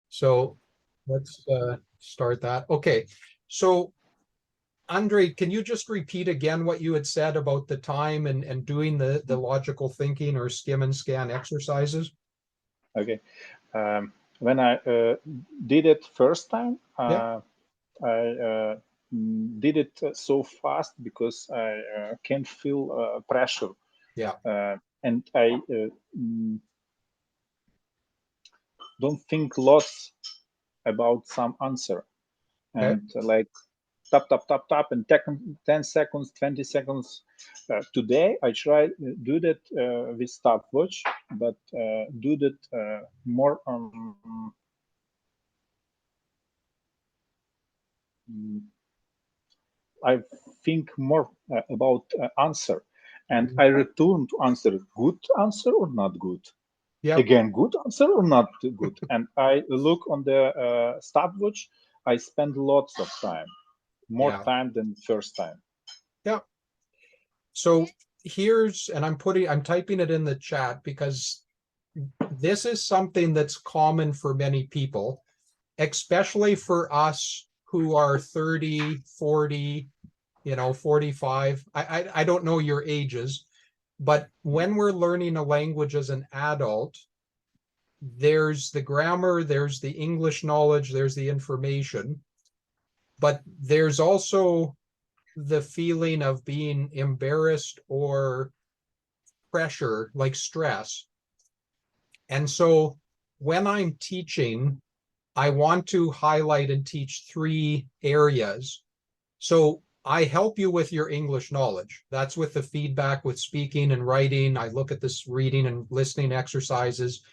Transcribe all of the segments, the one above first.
So let's start that. Okay. So Andre, can you just repeat again what you had said about the time and doing the logical thinking or skim and scan exercises? Okay. When I did it first time, Yeah. I did it so fast because I can't feel pressure, Yeah. and I don't think lots about some answer, Okay. and like tap tap tap tap and 10 seconds, 20 seconds. Today I try do that with stopwatch, but do that more. I think more about answer, and Mhm. I return to answer good answer or not good. Yep. Again, good answer or not good. And I look on the stopwatch. I spend lots of time, more Yeah. time than first time. Yep. So here's, and I'm typing it in the chat because this is something that's common for many people, especially for us who are 30, 40, 45. I don't know your ages, but when we're learning a language as an adult, there's the grammar, there's the English knowledge, there's the information, but there's also the feeling of being embarrassed or pressure, like stress. And so when I'm teaching, I want to highlight and teach three areas. So I help you with your English knowledge. That's with the feedback with speaking and writing. I look at this reading and listening exercises,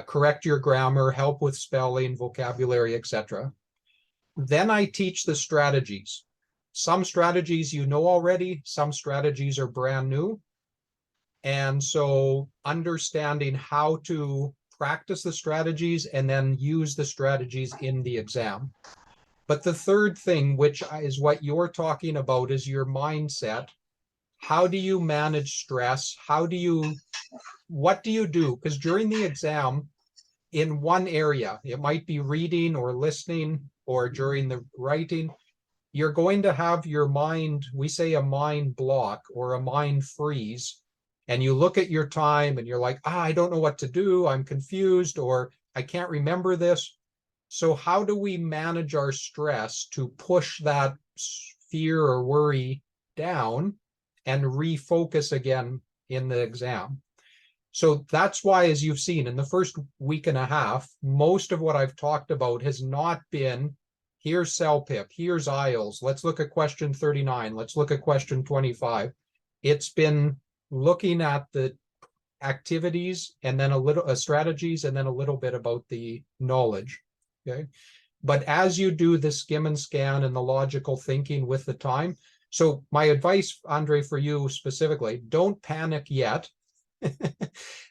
correct your grammar, help with spelling, vocabulary, etc. Then I teach the strategies. Some strategies you know already, some strategies are brand new. And so understanding how to practice the strategies and then use the strategies in the exam. But the third thing, which is what you're talking about, is your mindset. How do you manage stress? What do you do? Because during the exam, in one area, it might be reading or listening, or during the writing, you're going to have your mind, we say a mind block or a mind freeze. And you look at your time and you're like, I don't know what to do. I'm confused, or I can't remember this. So, how do we manage our stress to push that fear or worry down and refocus again in the exam? So that's why, as you've seen in the first week and a half, most of what I've talked about has not been here's CELPIP, here's IELTS, let's look at question 39, let's look at question 25. It's been looking at the activities and then a little strategies and then a little bit about the knowledge. Okay. But as you do the skim and scan and the logical thinking with the time, so my advice, Andre, for you specifically, don't panic yet.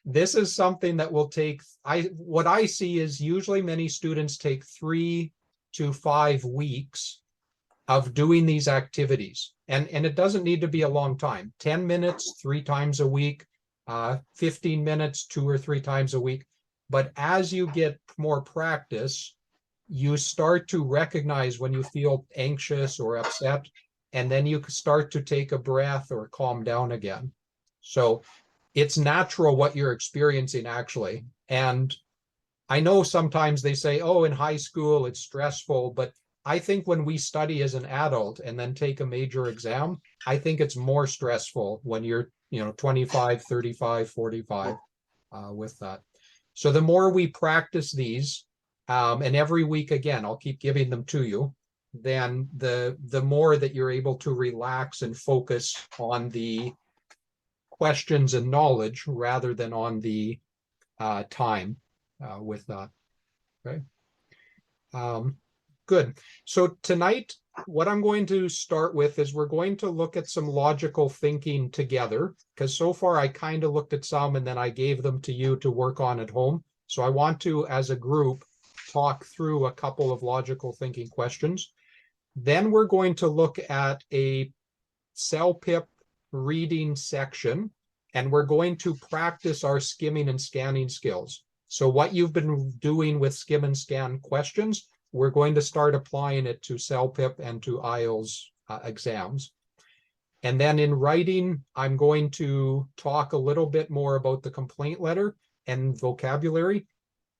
This is something that will take, what I see is usually many students take 3 to 5 weeks of doing these activities. And it doesn't need to be a long time, 10 minutes, 3 times a week, 15 minutes, 2 or 3 times a week. But as you get more practice, you start to recognize when you feel anxious or upset, and then you start to take a breath or calm down again. So it's natural what you're experiencing, actually. And I know sometimes they say, oh, in high school it's stressful, but I think when we study as an adult and then take a major exam, I think it's more stressful when you're 25, 35, 45 with that. So the more we practice these, and every week again, I'll keep giving them to you, then the more that you're able to relax and focus on the questions and knowledge rather than on the time with that. Okay. Um, good. So tonight, what I'm going to start with is we're going to look at some logical thinking together, because so far I kind of looked at some and then I gave them to you to work on at home. So I want to, as a group, talk through a couple of logical thinking questions. Then we're going to look at a CELPIP reading section, and we're going to practice our skimming and scanning skills. So what you've been doing with skim and scan questions, we're going to start applying it to CELPIP and to IELTS exams. And then in writing, I'm going to talk a little bit more about the complaint letter and vocabulary.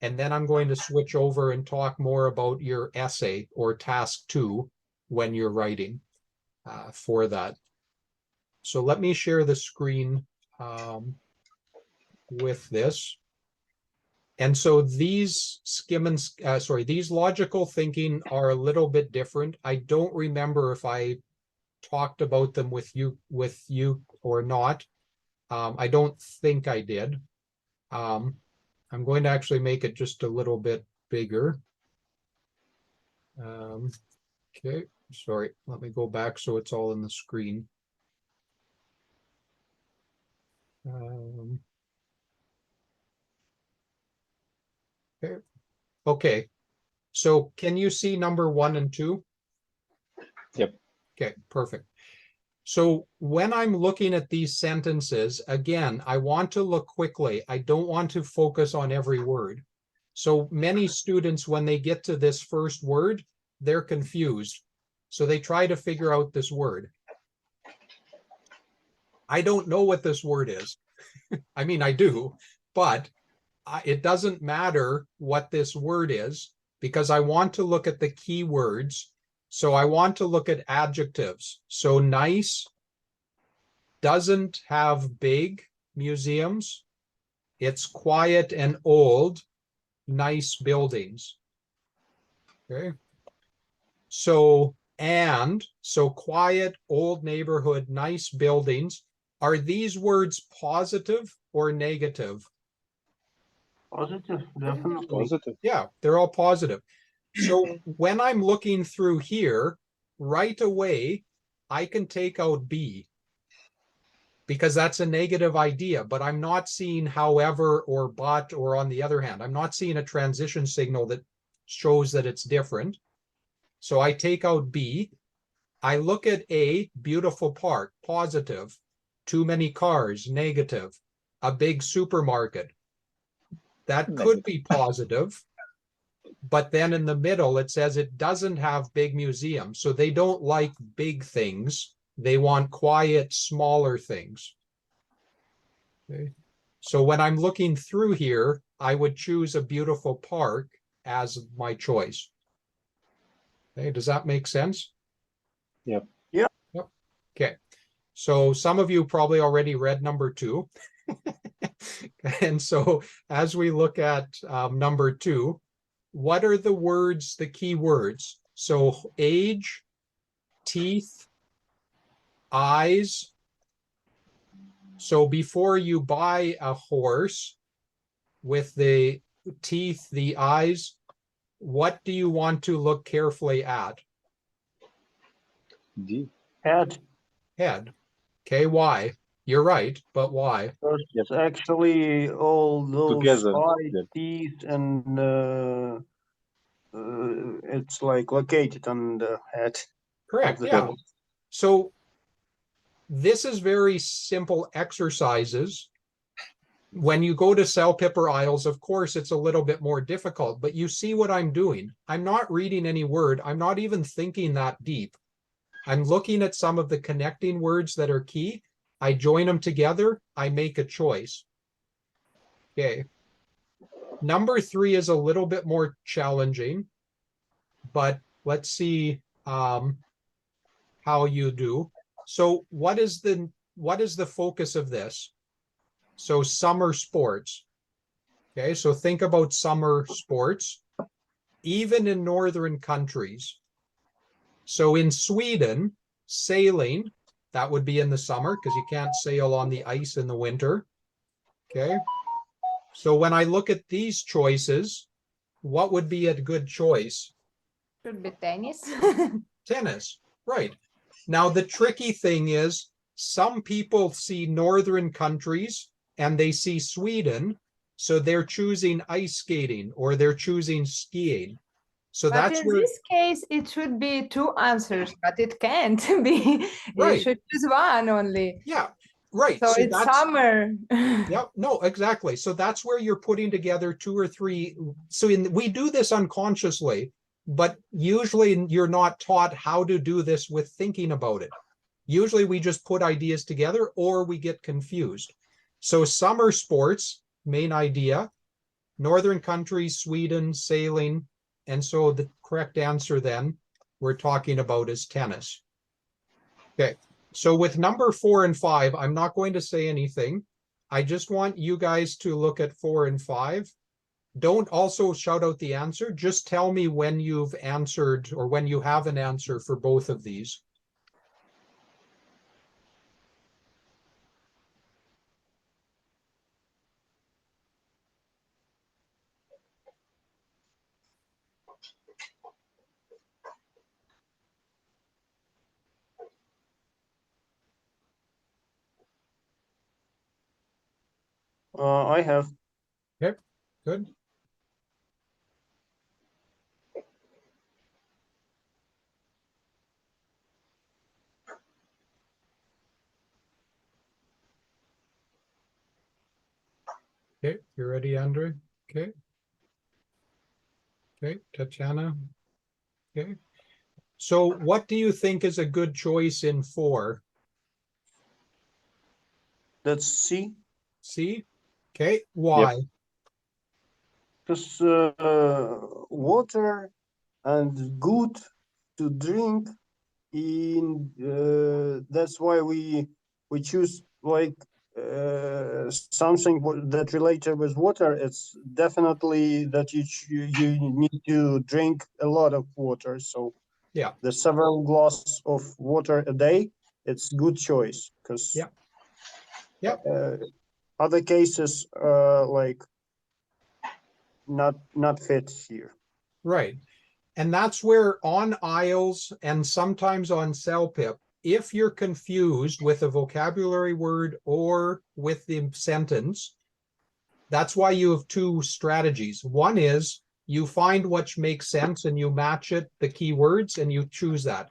And then I'm going to switch over and talk more about your essay or task 2 when you're writing for that. So let me share the screen with this. And so these these logical thinking are a little bit different. I don't remember if I talked about them with you or not. I don't think I did. I'm going to actually make it just a little bit bigger. Okay, sorry, let me go back so it's all in the screen. Okay. Okay, so can you see number 1 and 2? Yep. Okay, perfect. So when I'm looking at these sentences, again, I want to look quickly. I don't want to focus on every word. So many students, when they get to this first word, they're confused. So they try to figure out this word. I don't know what this word is. I mean, I do, but it doesn't matter what this word is because I want to look at the key words. So I want to look at adjectives. So nice doesn't have big museums. It's quiet and old, nice buildings. Okay. So quiet, old neighborhood, nice buildings. Are these words positive or negative? Positive, definitely. Positive. Yeah, they're all positive. So when I'm looking through here, right away, I can take out B because that's a negative idea, but I'm not seeing however or but or on the other hand. I'm not seeing a transition signal that shows that it's different. So I take out B. I look at A, beautiful park, positive. Too many cars, negative. A big supermarket. That could be positive. But then in the middle, it says it doesn't have big museums. So they don't like big things. They want quiet, smaller things. Okay. So when I'm looking through here, I would choose a beautiful park as my choice. Okay, does that make sense? Yep. Yep. Yep. Okay. So some of you probably already read number 2. And so as we look at number 2, what are the words, the key words? So age, teeth, eyes. So before you buy a horse with the teeth, the eyes, what do you want to look carefully at? D. Head. Head. Okay, why? You're right, but why? It's actually all those Together. eye, Yep. teeth, and it's like located on the head. Correct, the yeah. dog. So this is very simple exercises. When you go to CELPIP or IELTS, of course, it's a little bit more difficult, but you see what I'm doing. I'm not reading any word. I'm not even thinking that deep. I'm looking at some of the connecting words that are key. I join them together. I make a choice. Okay. Number 3 is a little bit more challenging, but let's see how you do. So what is the focus of this? So summer sports. Okay, so think about summer sports, even in northern countries. So in Sweden, sailing, that would be in the summer because you can't sail on the ice in the winter. Okay. So when I look at these choices, what would be a good choice? Should be tennis. Tennis, right. Now, the tricky thing is some people see northern countries and they see Sweden, so they're choosing ice skating or they're choosing skiing. So But that's in where, this case, it should be 2 answers, but it can't be. You Right. should choose one only. yeah. Right. So So it's that's, summer. yep, no, exactly. So that's where you're putting together 2 or 3. So we do this unconsciously, but usually you're not taught how to do this with thinking about it. Usually we just put ideas together or we get confused. So summer sports, main idea, northern countries, Sweden, sailing. And so the correct answer then we're talking about is tennis. Okay. So with number 4 and 5, I'm not going to say anything. I just want you guys to look at 4 and 5. Don't also shout out the answer. Just tell me when you've answered or when you have an answer for both of these. I have. Okay, good. Okay, you ready, Andrew? Okay. Okay, Tatiana. Okay. So what do you think is a good choice in 4? That's C. C? Okay, why? Because water and good to drink. That's why we choose like something that related with water. It's definitely that you need to drink a lot of water. So Yeah. the several glass of water a day, it's good choice because Yeah. Yeah. other cases like not fit here. Right. And that's where on IELTS and sometimes on CELPIP, if you're confused with a vocabulary word or with the sentence, that's why you have 2 strategies. One is you find what makes sense and you match it, the keywords, and you choose that.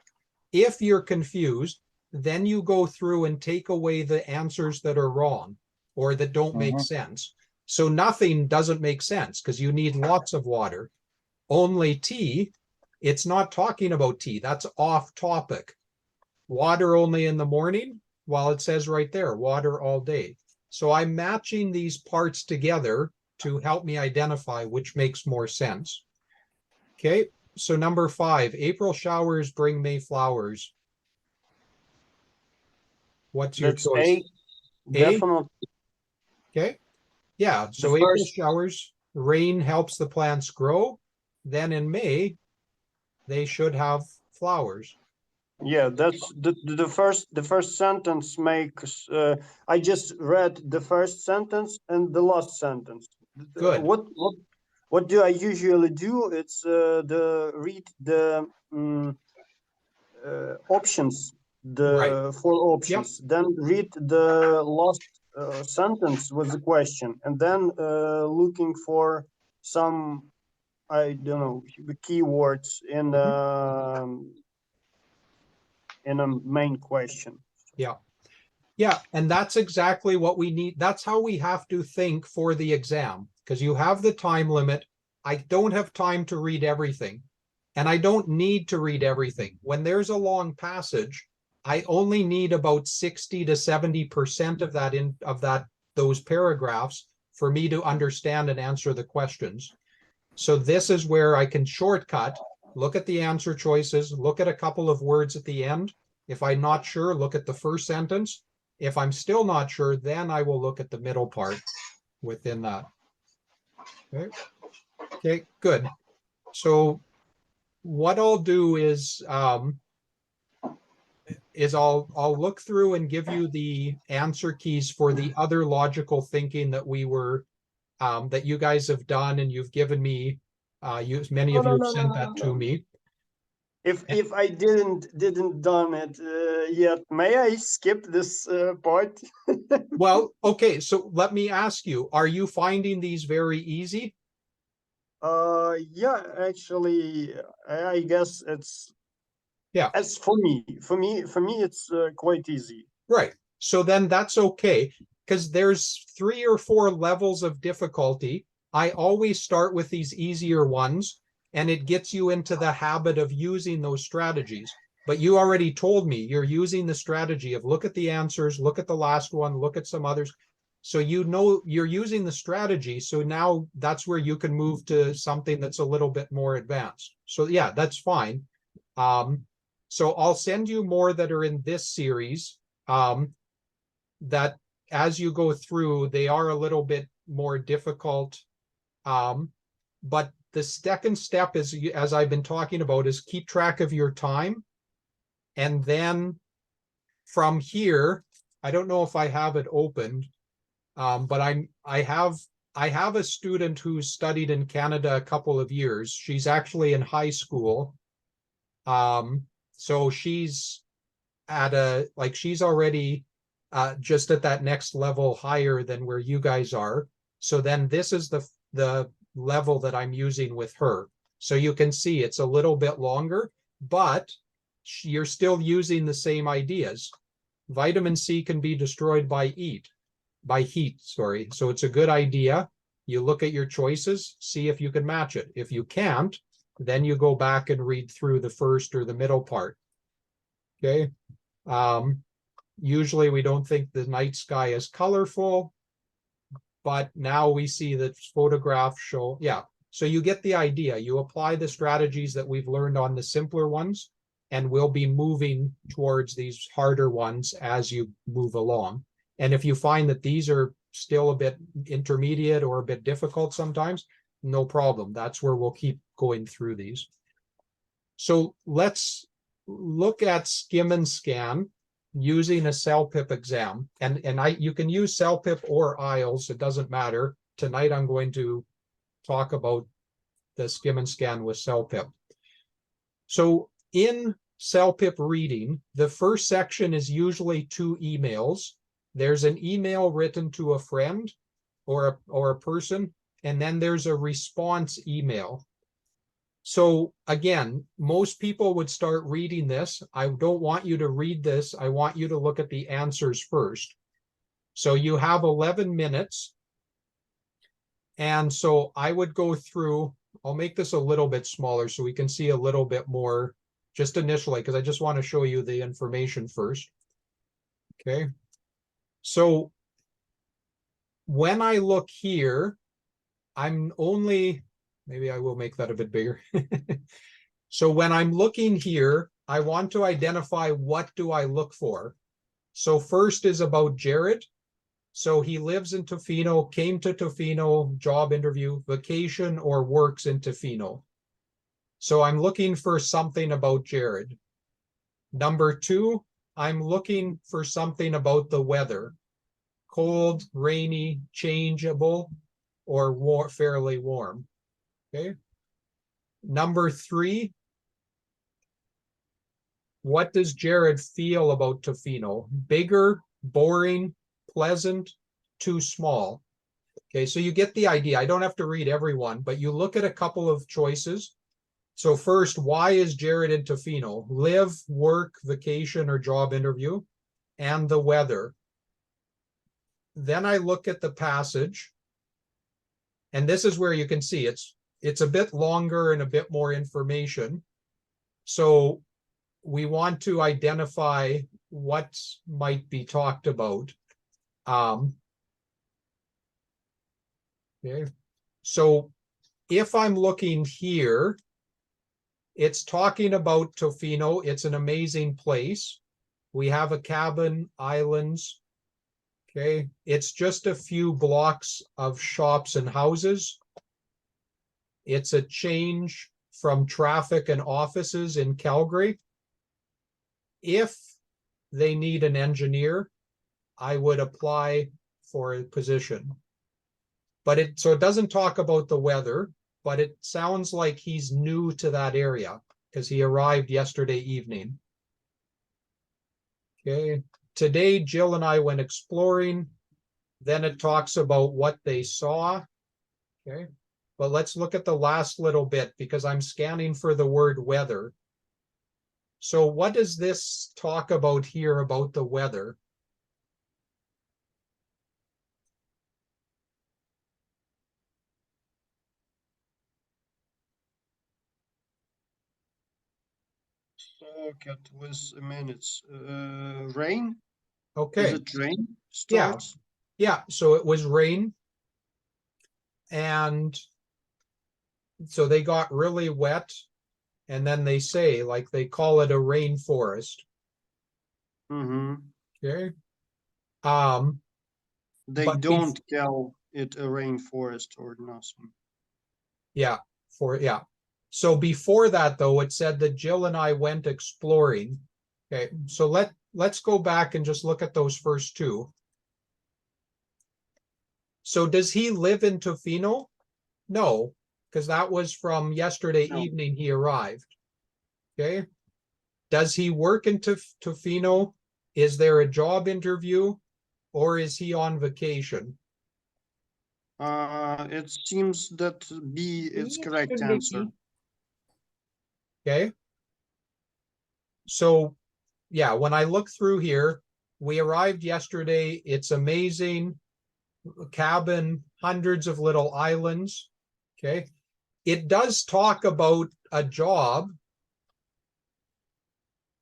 If you're confused, then you go through and take away the answers that are wrong or that don't make sense. So nothing doesn't make sense because you need lots of water. Only tea, it's not talking about tea. That's off topic. Water only in the morning, while it says right there, water all day. So I'm matching these parts together to help me identify which makes more sense. Okay, so number 5, April showers bring May flowers. What's your That's choice? A? definitely. Okay, yeah, so The April first- showers, rain helps the plants grow. Then in May, they should have flowers. Yeah, that's the first sentence makes. I just read the first sentence and the last sentence. Good. What do I usually do? It's the read the options, Right. the 4 options, then read the last sentence with the question, and then looking for some, I don't know, the keywords in a main question. Yeah. Yeah. And that's exactly what we need. That's how we have to think for the exam because you have the time limit. I don't have time to read everything and I don't need to read everything. When there's a long passage, I only need about 60 to 70% of those paragraphs for me to understand and answer the questions. So this is where I can shortcut, look at the answer choices, look at a couple of words at the end. If I'm not sure, look at the first sentence. If I'm still not sure, then I will look at the middle part within that. Okay, okay, good. So what I'll do is I'll look through and give you the answer keys for the other logical thinking that we were that you guys have done and you've given me. Many of you have sent that to me. If I didn't done it yet, may I skip this part? Well, okay, so let me ask you, are you finding these very easy? Yeah, actually, I guess it's, Yeah. as for me, it's quite easy. Right. So then that's okay, because there's 3 or 4 levels of difficulty. I always start with these easier ones, and it gets you into the habit of using those strategies. But you already told me you're using the strategy of look at the answers, look at the last one, look at some others. So you know you're using the strategy. So now that's where you can move to something that's a little bit more advanced. So yeah, that's fine. So I'll send you more that are in this series. That as you go through, they are a little bit more difficult. But the second step is, as I've been talking about, is keep track of your time. And then from here, I don't know if I have it opened, but I have a student who's studied in Canada a couple of years. She's actually in high school. So she's she's already just at that next level higher than where you guys are. So then this is the level that I'm using with her. So you can see it's a little bit longer, but you're still using the same ideas. Vitamin C can be destroyed by heat, sorry. So it's a good idea. You look at your choices, see if you can match it. If you can't, then you go back and read through the first or the middle part. Okay. Usually we don't think the night sky is colorful, but now we see that photographs show, yeah. So you get the idea. You apply the strategies that we've learned on the simpler ones, and we'll be moving towards these harder ones as you move along. And if you find that these are still a bit intermediate or a bit difficult sometimes, no problem. That's where we'll keep going through these. So let's look at Skim and Scan using a CELPIP exam. And you can use CELPIP or IELTS, it doesn't matter. Tonight I'm going to talk about the Skim and Scan with CELPIP. So in CELPIP reading, the first section is usually 2 emails. There's an email written to a friend or a person, and then there's a response email. So again, most people would start reading this. I don't want you to read this. I want you to look at the answers first. So you have 11 minutes. And so I would go through, I'll make this a little bit smaller so we can see a little bit more just initially, because I just want to show you the information first. Okay. So when I look here, I'm only, maybe I will make that a bit bigger. So when I'm looking here, I want to identify what do I look for. So first is about Jared. So he lives in Tofino, came to Tofino, job interview, vacation, or works in Tofino. So I'm looking for something about Jared. Number 2, I'm looking for something about the weather. Cold, rainy, changeable, or fairly warm. Okay. Number 3, what does Jared feel about Tofino? Bigger, boring, pleasant, too small? Okay, so you get the idea. I don't have to read every one, but you look at a couple of choices. So first, why is Jared in Tofino? Live, work, vacation, or job interview, and the weather. Then I look at the passage, and this is where you can see it's a bit longer and a bit more information. So we want to identify what might be talked about. Okay. So if I'm looking here, it's talking about Tofino. It's an amazing place. We have a cabin, islands. Okay. It's just a few blocks of shops and houses. It's a change from traffic and offices in Calgary. If they need an engineer, I would apply for a position. But so it doesn't talk about the weather, but it sounds like he's new to that area because he arrived yesterday evening. Okay. Today, Jill and I went exploring. Then it talks about what they saw. Okay. But let's look at the last little bit because I'm scanning for the word weather. So what does this talk about here about the weather? Socket with minutes. Rain? Is Okay, it rain Yeah. starts? yeah, so it was rain. And so they got really wet. And then they say, like, they call it a rainforest. Mm-hmm. Okay. They But don't call it a rainforest or nothing. yeah, yeah. So before that, though, it said that Jill and I went exploring. Okay, so let's go back and just look at those first two. So does he live in Tofino? No, because that was from yesterday No. evening he arrived. Okay. Does he work in Tofino? Is there a job interview or is he on vacation? It seems that B is B correct should be answer. B. Okay. So yeah, when I look through here, we arrived yesterday. It's amazing. Cabin, hundreds of little islands. Okay. It does talk about a job.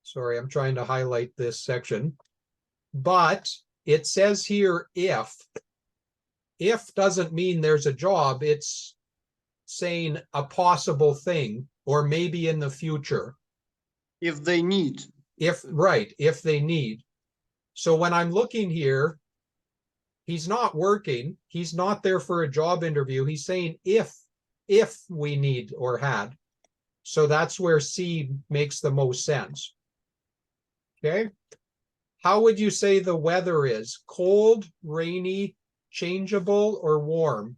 Sorry, I'm trying to highlight this section. But it says here if. If doesn't mean there's a job. It's saying a possible thing or maybe in the future. If they need. If they need. So when I'm looking here, he's not working. He's not there for a job interview. He's saying if we need or had. So that's where C makes the most sense. Okay. How would you say the weather is? Cold, rainy, changeable, or warm?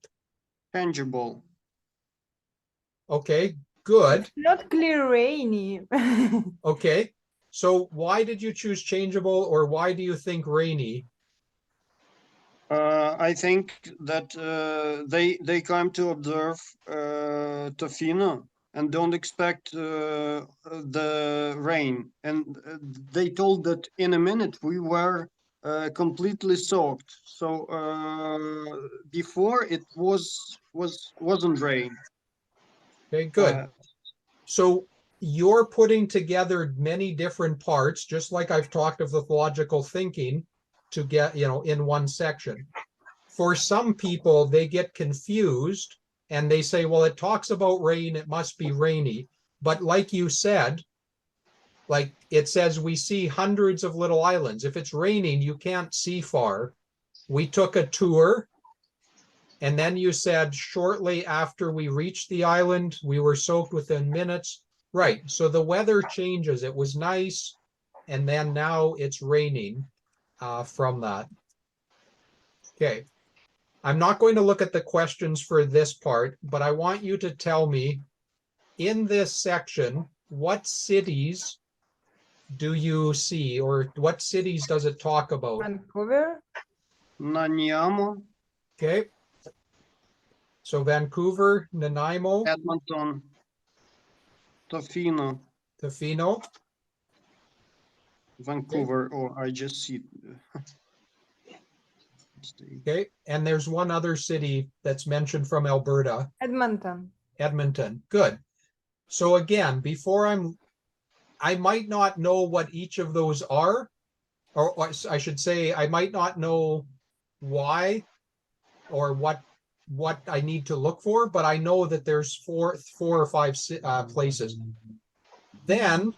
Tangible. Okay, good. Not clear rainy. Okay. So why did you choose changeable or why do you think rainy? I think that they come to observe Tofino and don't expect the rain. And they told that in a minute we were completely soaked. So before it wasn't rain. Okay, good. So you're putting together many different parts, just like I've talked of the logical thinking to get, in one section. For some people, they get confused and they say, well, it talks about rain, it must be rainy. But like you said, like it says, we see hundreds of little islands. If it's raining, you can't see far. We took a tour. And then you said shortly after we reached the island, we were soaked within minutes. Right. So the weather changes. It was nice. And then now it's raining from that. Okay. I'm not going to look at the questions for this part, but I want you to tell me in this section, what cities do you see or what cities does it talk about? Vancouver. Nanaimo, Okay. So Vancouver, Nanaimo, Edmonton, Tofino, Tofino. Vancouver, or I just see. Okay. And there's one other city that's mentioned from Alberta, Edmonton. Edmonton. Good. So again, I might not know what each of those are, or I should say, I might not know why or what I need to look for, but I know that there's four or five places. Then,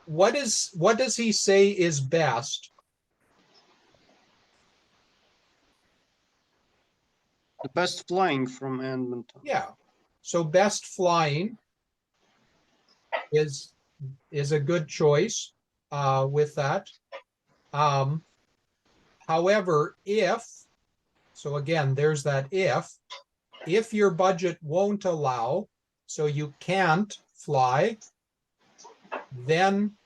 what does he say is best? The best flying from Edmonton. Yeah. So best flying is a good choice with that. However, so again, there's that if your budget won't allow, so you can't fly, then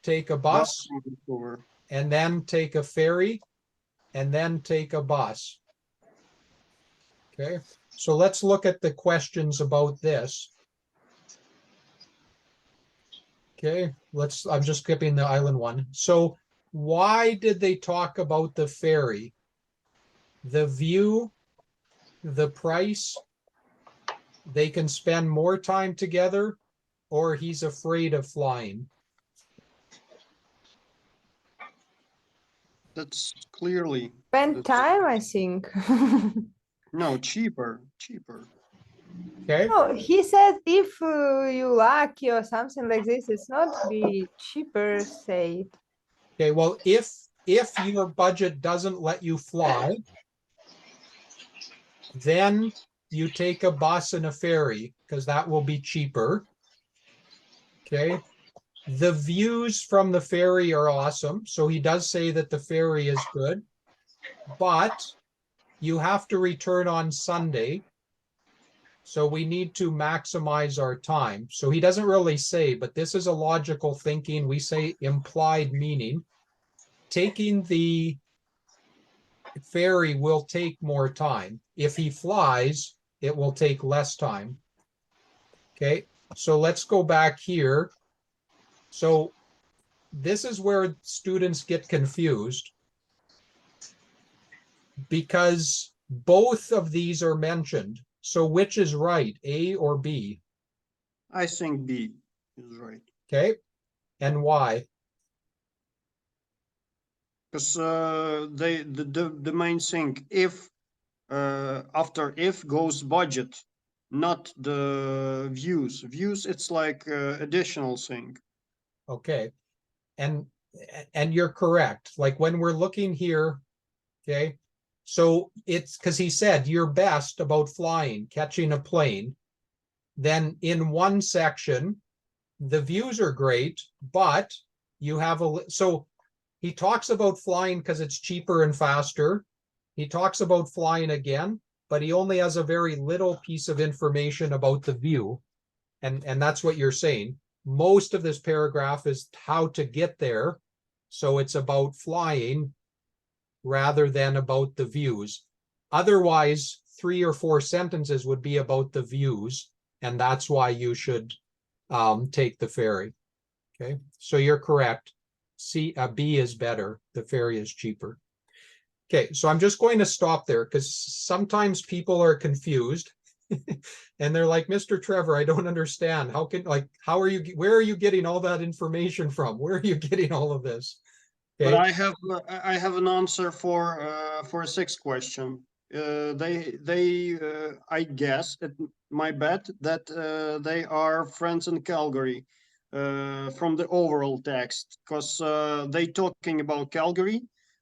take a bus from Vancouver. and then take a ferry and then take a bus. Okay, so let's look at the questions about this. Okay, I'm just skipping the island one. So why did they talk about the ferry? The view, the price, they can spend more time together, or he's afraid of flying. That's clearly. Spend that's- time, I think. No, cheaper. Okay. No, he said if you lucky or something like this, it's not be cheaper, say. Okay, well, if your budget doesn't let you fly, then you take a bus and a ferry because that will be cheaper. Okay. The views from the ferry are awesome. So he does say that the ferry is good, but you have to return on Sunday. So we need to maximize our time. So he doesn't really say, but this is a logical thinking. We say implied meaning. Taking the ferry will take more time. If he flies, it will take less time. Okay, so let's go back here. So this is where students get confused because both of these are mentioned. So which is right, A or B? I think B is right. Okay, and why? Because the main thing, if after if goes budget, not the views. Views, it's like additional thing. Okay, and you're correct. Like when we're looking here, okay, so it's because he said your best about flying, catching a plane. Then in one section, the views are great, but you have so he talks about flying because it's cheaper and faster. He talks about flying again, but he only has a very little piece of information about the view. And that's what you're saying. Most of this paragraph is how to get there. So it's about flying rather than about the views. Otherwise, 3 or 4 sentences would be about the views, and that's why you should take the ferry. Okay, so you're correct. B is better. The ferry is cheaper. Okay, so I'm just going to stop there because sometimes people are confused and they're like, Mr. Trevor, I don't understand. Where are you getting all that information from? Where are you getting all of this? But Okay. I have an answer for a sixth question. I guess my bet that they are friends in Calgary from the overall text, because they talking about Calgary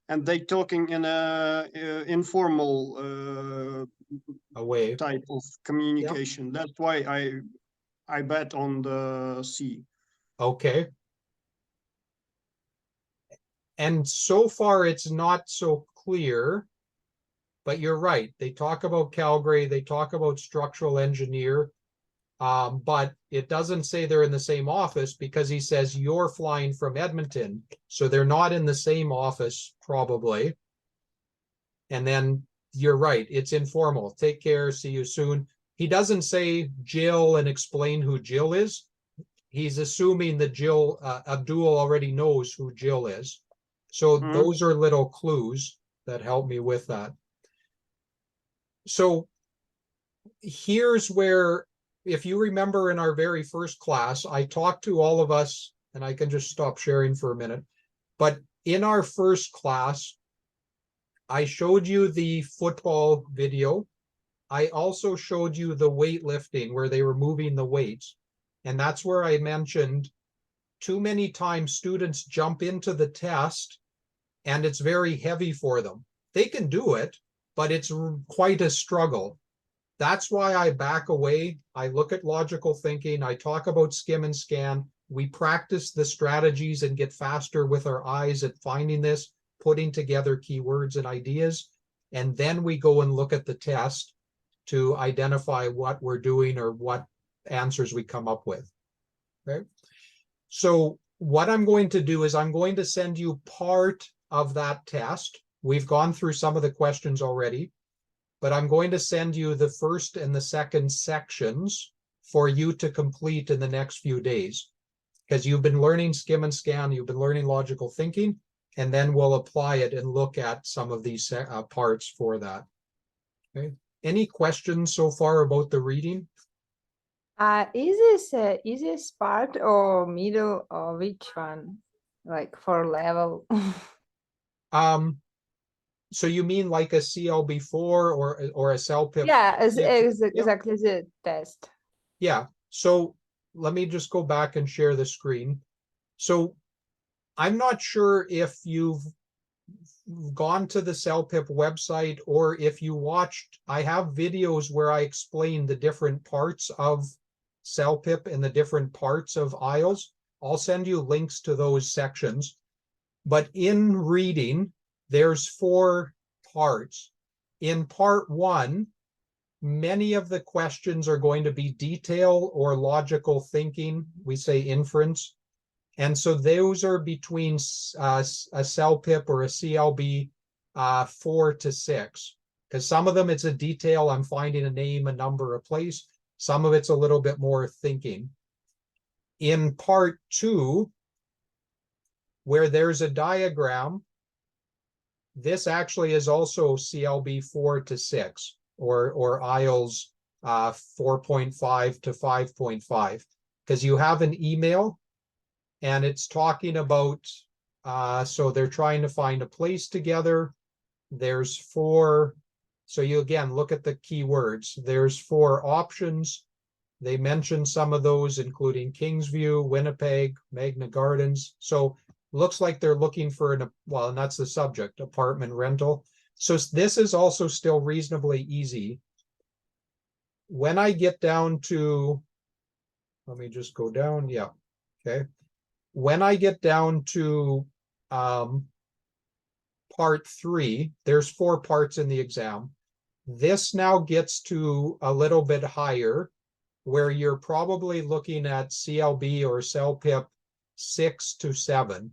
and they talking in a informal Away. type of communication. That's why I bet on the C. Okay. And so far it's not so clear, but you're right. They talk about Calgary, they talk about structural engineer, but it doesn't say they're in the same office because he says you're flying from Edmonton. So they're not in the same office, probably. And then you're right, it's informal. Take care, see you soon. He doesn't say Jill and explain who Jill is. He's assuming that Abdul already knows who Jill is. So those are little clues that help me with that. So here's where, if you remember in our very first class, I talked to all of us, and I can just stop sharing for a minute. But in our first class, I showed you the football video. I also showed you the weightlifting where they were moving the weights. And that's where I mentioned too many times students jump into the test and it's very heavy for them. They can do it, but it's quite a struggle. That's why I back away. I look at logical thinking. I talk about skim and scan. We practice the strategies and get faster with our eyes at finding this, putting together keywords and ideas. And then we go and look at the test to identify what we're doing or what answers we come up with. Okay. So what I'm going to do is I'm going to send you part of that test. We've gone through some of the questions already, but I'm going to send you the first and the second sections for you to complete in the next few days, because you've been learning skim and scan, you've been learning logical thinking, and then we'll apply it and look at some of these parts for that. Okay. Any questions so far about the reading? Is this easiest part or middle or which one? Like for level? So you mean like a CLB4 or a CELPIP? Yeah, Yep. exactly the test. Yeah. So let me just go back and share the screen. So I'm not sure if you've gone to the CELPIP website or if you watched, I have videos where I explain the different parts of CELPIP and the different parts of IELTS. I'll send you links to those sections. But in reading, there's 4 parts. In part 1, many of the questions are going to be detail or logical thinking. We say inference. And so those are between a CELPIP or a CLB 4 to 6. Because some of them it's a detail, I'm finding a name, a number, a place. Some of it's a little bit more thinking. In part 2, where there's a diagram, this actually is also CLB 4 to 6 or IELTS 4.5 to 5.5, because you have an email and it's talking about, so they're trying to find a place together. There's 4, so you again look at the keywords. There's 4 options. They mention some of those, including Kingsview, Winnipeg, Magna Gardens. So looks like they're looking for well, and that's the subject, apartment rental. So this is also still reasonably easy. When I get down to, let me just go down, yeah, okay. When I get down to part 3, there's 4 parts in the exam. This now gets to a little bit higher, where you're probably looking at CLB or CELPIP 6 to 7.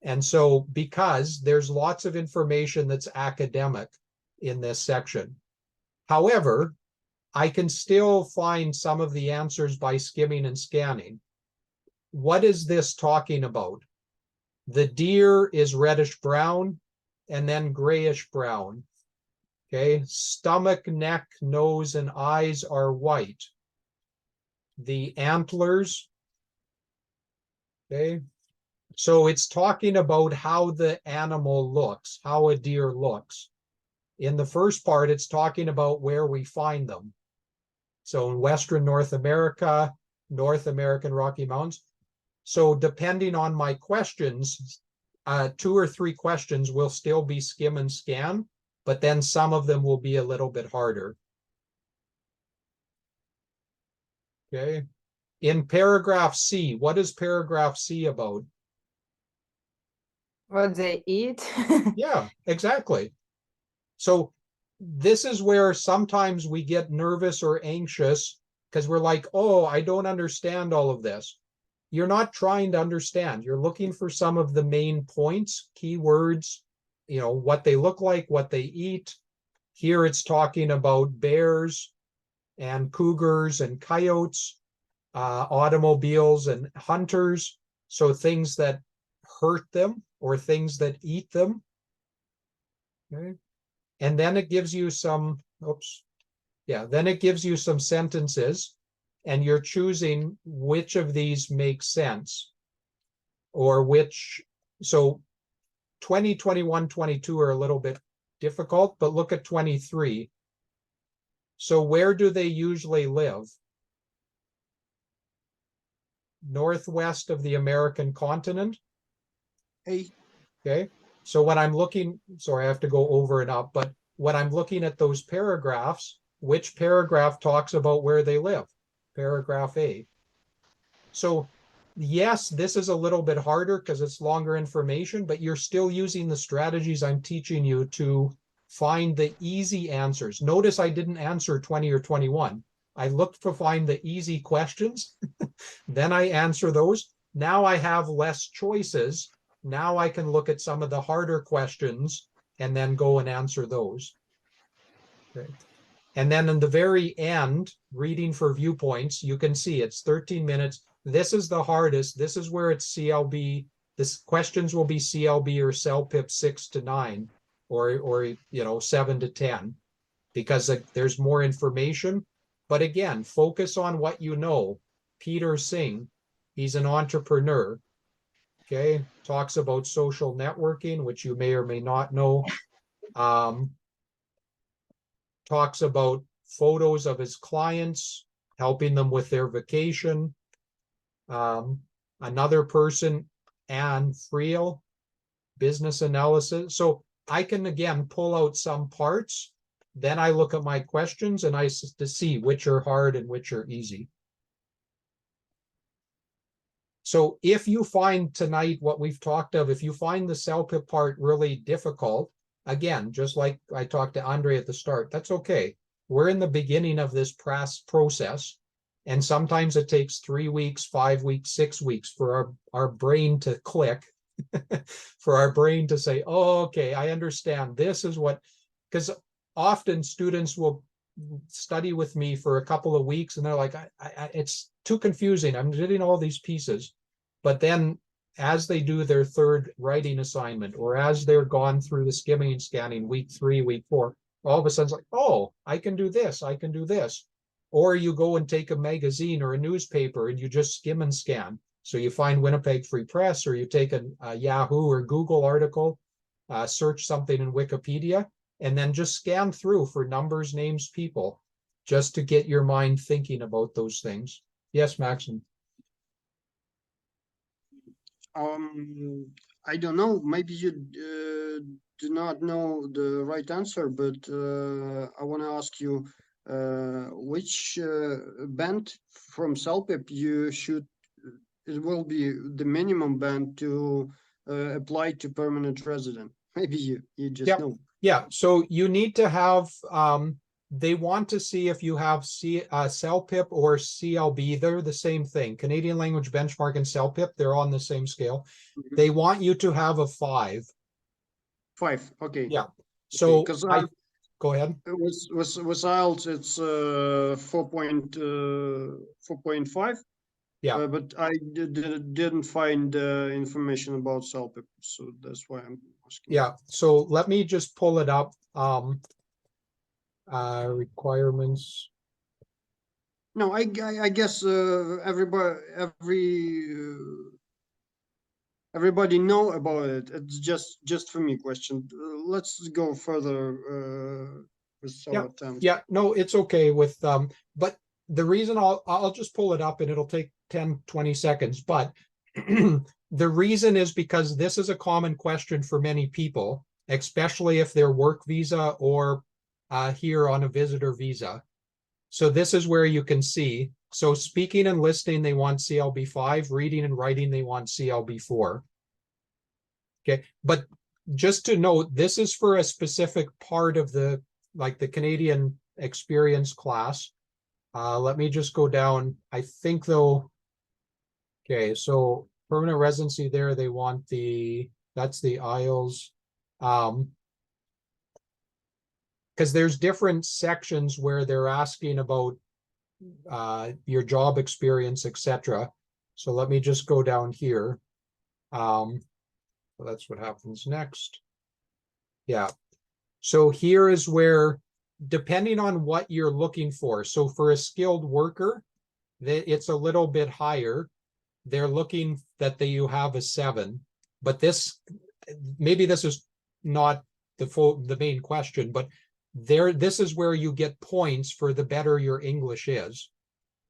And so because there's lots of information that's academic in this section. However, I can still find some of the answers by skimming and scanning. What is this talking about? The deer is reddish brown and then grayish brown. Okay, stomach, neck, nose, and eyes are white. The antlers, okay, so it's talking about how the animal looks, how a deer looks. In the first part, it's talking about where we find them. So in Western North America, North American Rocky Mountains. So depending on my questions, 2 or 3 questions will still be skim and scan, but then some of them will be a little bit harder. Okay. In paragraph C, what is paragraph C about? What they eat? Yeah, exactly. So this is where sometimes we get nervous or anxious because we're like, oh, I don't understand all of this. You're not trying to understand. You're looking for some of the main points, keywords, what they look like, what they eat. Here it's talking about bears and cougars and coyotes, automobiles and hunters. So things that hurt them or things that eat them. Okay. And then it gives you some, then it gives you some sentences and you're choosing which of these make sense or which, so 20, 21, 22 are a little bit difficult, but look at 23. So where do they usually live? Northwest of the American continent. Hey. Okay. So when I'm looking, sorry, I have to go over and up, but when I'm looking at those paragraphs, which paragraph talks about where they live? Paragraph A. So yes, this is a little bit harder because it's longer information, but you're still using the strategies I'm teaching you to find the easy answers. Notice I didn't answer 20 or 21. I looked to find the easy questions, then I answer those. Now I have less choices. Now I can look at some of the harder questions and then go and answer those. Okay. And then in the very end, reading for viewpoints, you can see it's 13 minutes. This is the hardest. This is where it's CLB. This questions will be CLB or CELPIP 6 to 9 or 7 to 10, because there's more information. But again, focus on what you know. Peter Singh, he's an entrepreneur. Okay, talks about social networking, which you may or may not know. Talks about photos of his clients, helping them with their vacation. Another person, Anne Friel, business analysis. So I can again pull out some parts. Then I look at my questions and to see which are hard and which are easy. So if you find tonight what we've talked of, if you find the CELPIP part really difficult, again, just like I talked to Andre at the start, that's okay. We're in the beginning of this process, and sometimes it takes 3 weeks, 5 weeks, 6 weeks for our brain to click, for our brain to say, oh, okay, I understand. This is what, because often students will study with me for a couple of weeks and they're like, it's too confusing. I'm getting all these pieces. But then as they do their third writing assignment, or as they're gone through the skimming and scanning week 3, week 4, all of a sudden it's like, oh, I can do this, I can do this. Or you go and take a magazine or a newspaper and you just skim and scan. So you find Winnipeg Free Press, or you take a Yahoo or Google article, search something in Wikipedia, and then just scan through for numbers, names, people, just to get your mind thinking about those things. Yes, Maxim. I don't know. Maybe you do not know the right answer, but I want to ask you which band from CELPIP you should. It will be the minimum band to apply to permanent resident. Maybe you just know. Yeah, so you need to have, they want to see if you have CELPIP or CLB. They're the same thing. Canadian Language Benchmark and CELPIP, they're on the same scale. Mhm. They want you to have a 5. 5, okay. Yeah, so Because go ahead. with IELTS, it's 4.5. Yeah. But I didn't find information about CELPIP, so that's why I'm asking. Yeah, so let me just pull it up. Requirements. No, I guess everybody know about it. It's just for me question. Let's go further with our terms. Yeah, no, it's okay with but the reason I'll just pull it up and it'll take 10-20 seconds, but the reason is because this is a common question for many people, especially if they're work visa or here on a visitor visa. So this is where you can see. So speaking and listening, they want CLB 5, reading and writing, they want CLB 4. Okay, but just to note, this is for a specific part of the Canadian experience class. Let me just go down. I think though, okay, so permanent residency there, they want that's the IELTS. Because there's different sections where they're asking about your job experience, etc. So let me just go down here. So that's what happens next. Yeah. So here is where, depending on what you're looking for. So for a skilled worker, it's a little bit higher. They're looking that you have a 7, but maybe this is not the main question, but this is where you get points for the better your English is.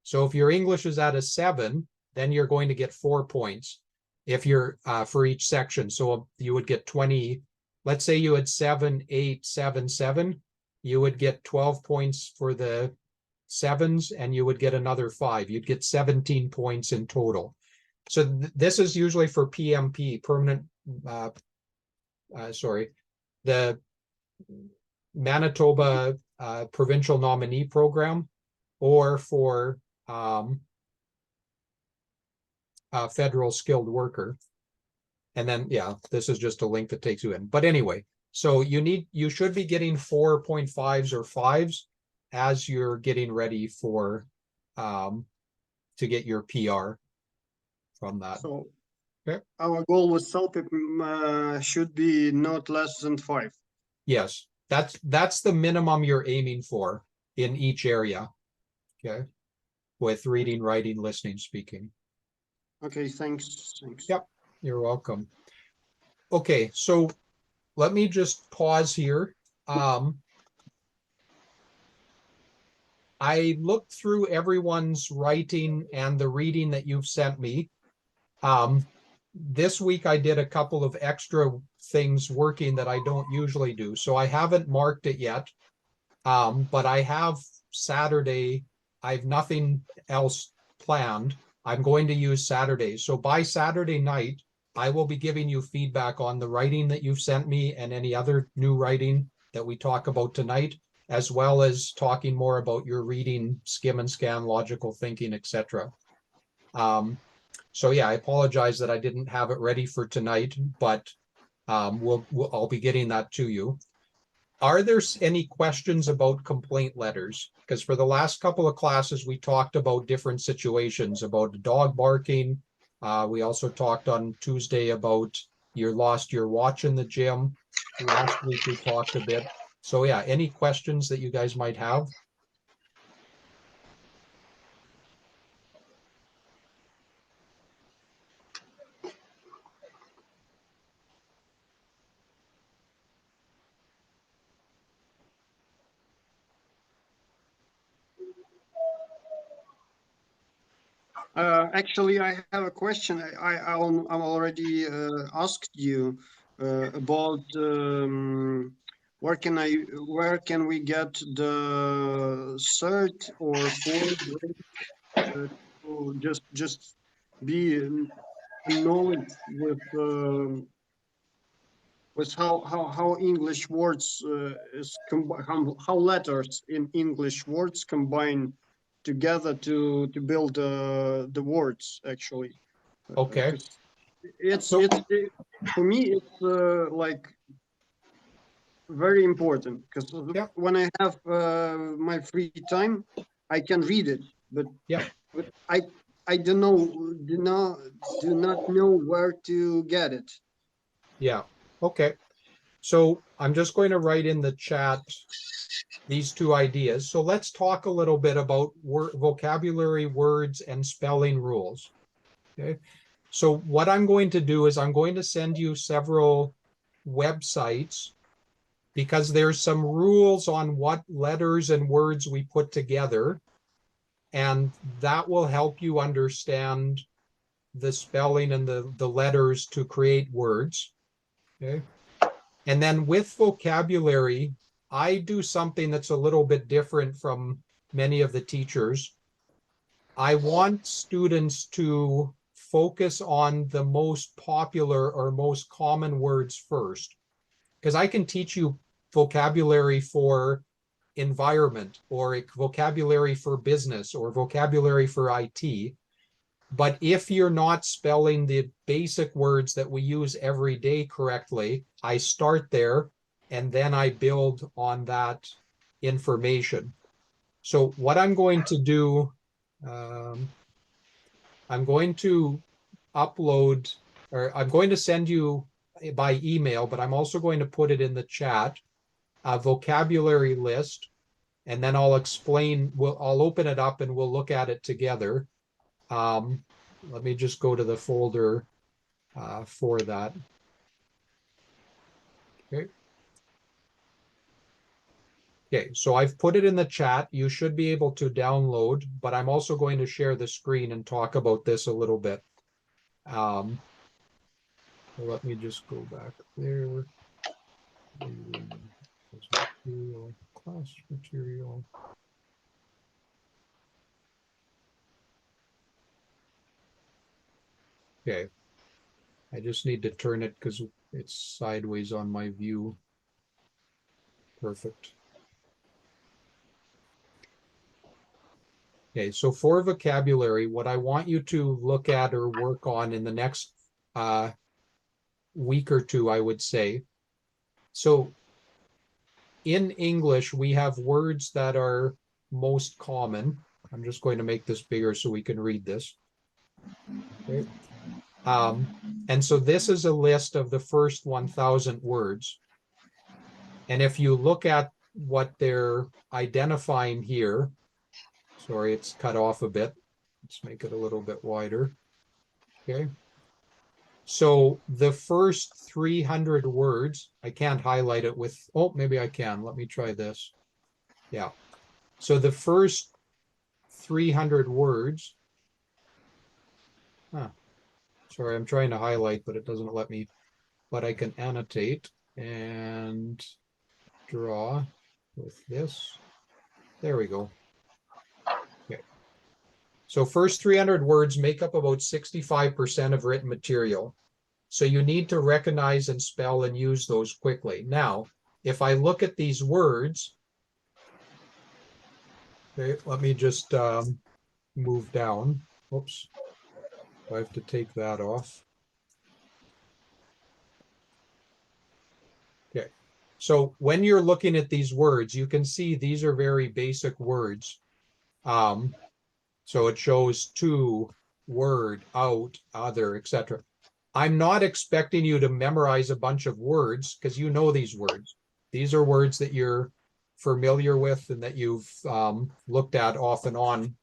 So if your English is at a 7, then you're going to get 4 points if you're for each section. So you would get 20. Let's say you had 7, 8, 7, 7. You would get 12 points for the 7s, and you would get another 5. You'd get 17 points in total. So this is usually for PMP, permanent. The Manitoba Provincial Nominee Program, or for federal skilled worker. And then, yeah, this is just a link that takes you in. But anyway, so you should be getting 4.5s or 5s as you're getting ready for to get your PR from that. So okay. Our goal with CELPIP should be not less than 5. Yes, that's the minimum you're aiming for in each area. Okay. With reading, writing, listening, speaking. Okay, thanks. Thanks. Yep. You're welcome. Okay, so let me just pause here. I looked through everyone's writing and the reading that you've sent me. This week I did a couple of extra things working that I don't usually do. So I haven't marked it yet. But I have Saturday. I have nothing else planned. I'm going to use Saturday. So by Saturday night, I will be giving you feedback on the writing that you've sent me and any other new writing that we talk about tonight, as well as talking more about your reading, skim and scan, logical thinking, etc. So yeah, I apologize that I didn't have it ready for tonight, but I'll be getting that to you. Are there any questions about complaint letters? Because for the last couple of classes, we talked about different situations, about dog barking. We also talked on Tuesday about you lost your watch in the gym. Last week we talked a bit. So yeah, any questions that you guys might have? Actually, I have a question. I'm already asked you about where can we get the third or fourth grade to just be knowledge with how English words how letters in English words combine together to build the words actually. Okay. 'Cause it's So- for me it's like very important because Yeah. when I have my free time I can read it, but Yeah. but I do not know where to get it. Yeah. Okay. So I'm just going to write in the chat these two ideas. So let's talk a little bit about vocabulary, words, and spelling rules. Okay. So what I'm going to do is I'm going to send you several websites because there's some rules on what letters and words we put together. And that will help you understand the spelling and the letters to create words. Okay. And then with vocabulary, I do something that's a little bit different from many of the teachers. I want students to focus on the most popular or most common words first, because I can teach you vocabulary for environment or vocabulary for business or vocabulary for IT. But if you're not spelling the basic words that we use every day correctly, I start there and then I build on that information. So what I'm going to do, I'm going to upload, or I'm going to send you by email, but I'm also going to put it in the chat, a vocabulary list, and then I'll explain, I'll open it up and we'll look at it together. Let me just go to the folder for that. Okay. Okay, so I've put it in the chat. You should be able to download, but I'm also going to share the screen and talk about this a little bit. So let me just go back there. Material, class material. Okay. I just need to turn it because it's sideways on my view. Perfect. Okay, so for vocabulary, what I want you to look at or work on in the next week or two, I would say. So in English, we have words that are most common. I'm just going to make this bigger so we can read this. Okay. And so this is a list of the first 1,000 words. And if you look at what they're identifying here, Sorry, it's cut off a bit. Let's make it a little bit wider. Okay. So the first 300 words, I can't highlight it with, oh, maybe I can. Let me try this. Yeah. So the first 300 words, sorry, I'm trying to highlight, but it doesn't let me, but I can annotate and draw with this. There we go. Okay. So first 300 words make up about 65% of written material. So you need to recognize and spell and use those quickly. Now, if I look at these words, okay, let me just move down. Oops. I have to take that off. Okay. So when you're looking at these words, you can see these are very basic words. So it shows to, word, out, other, etc. I'm not expecting you to memorize a bunch of words because you know these words. These are words that you're familiar with and that you've looked at off and on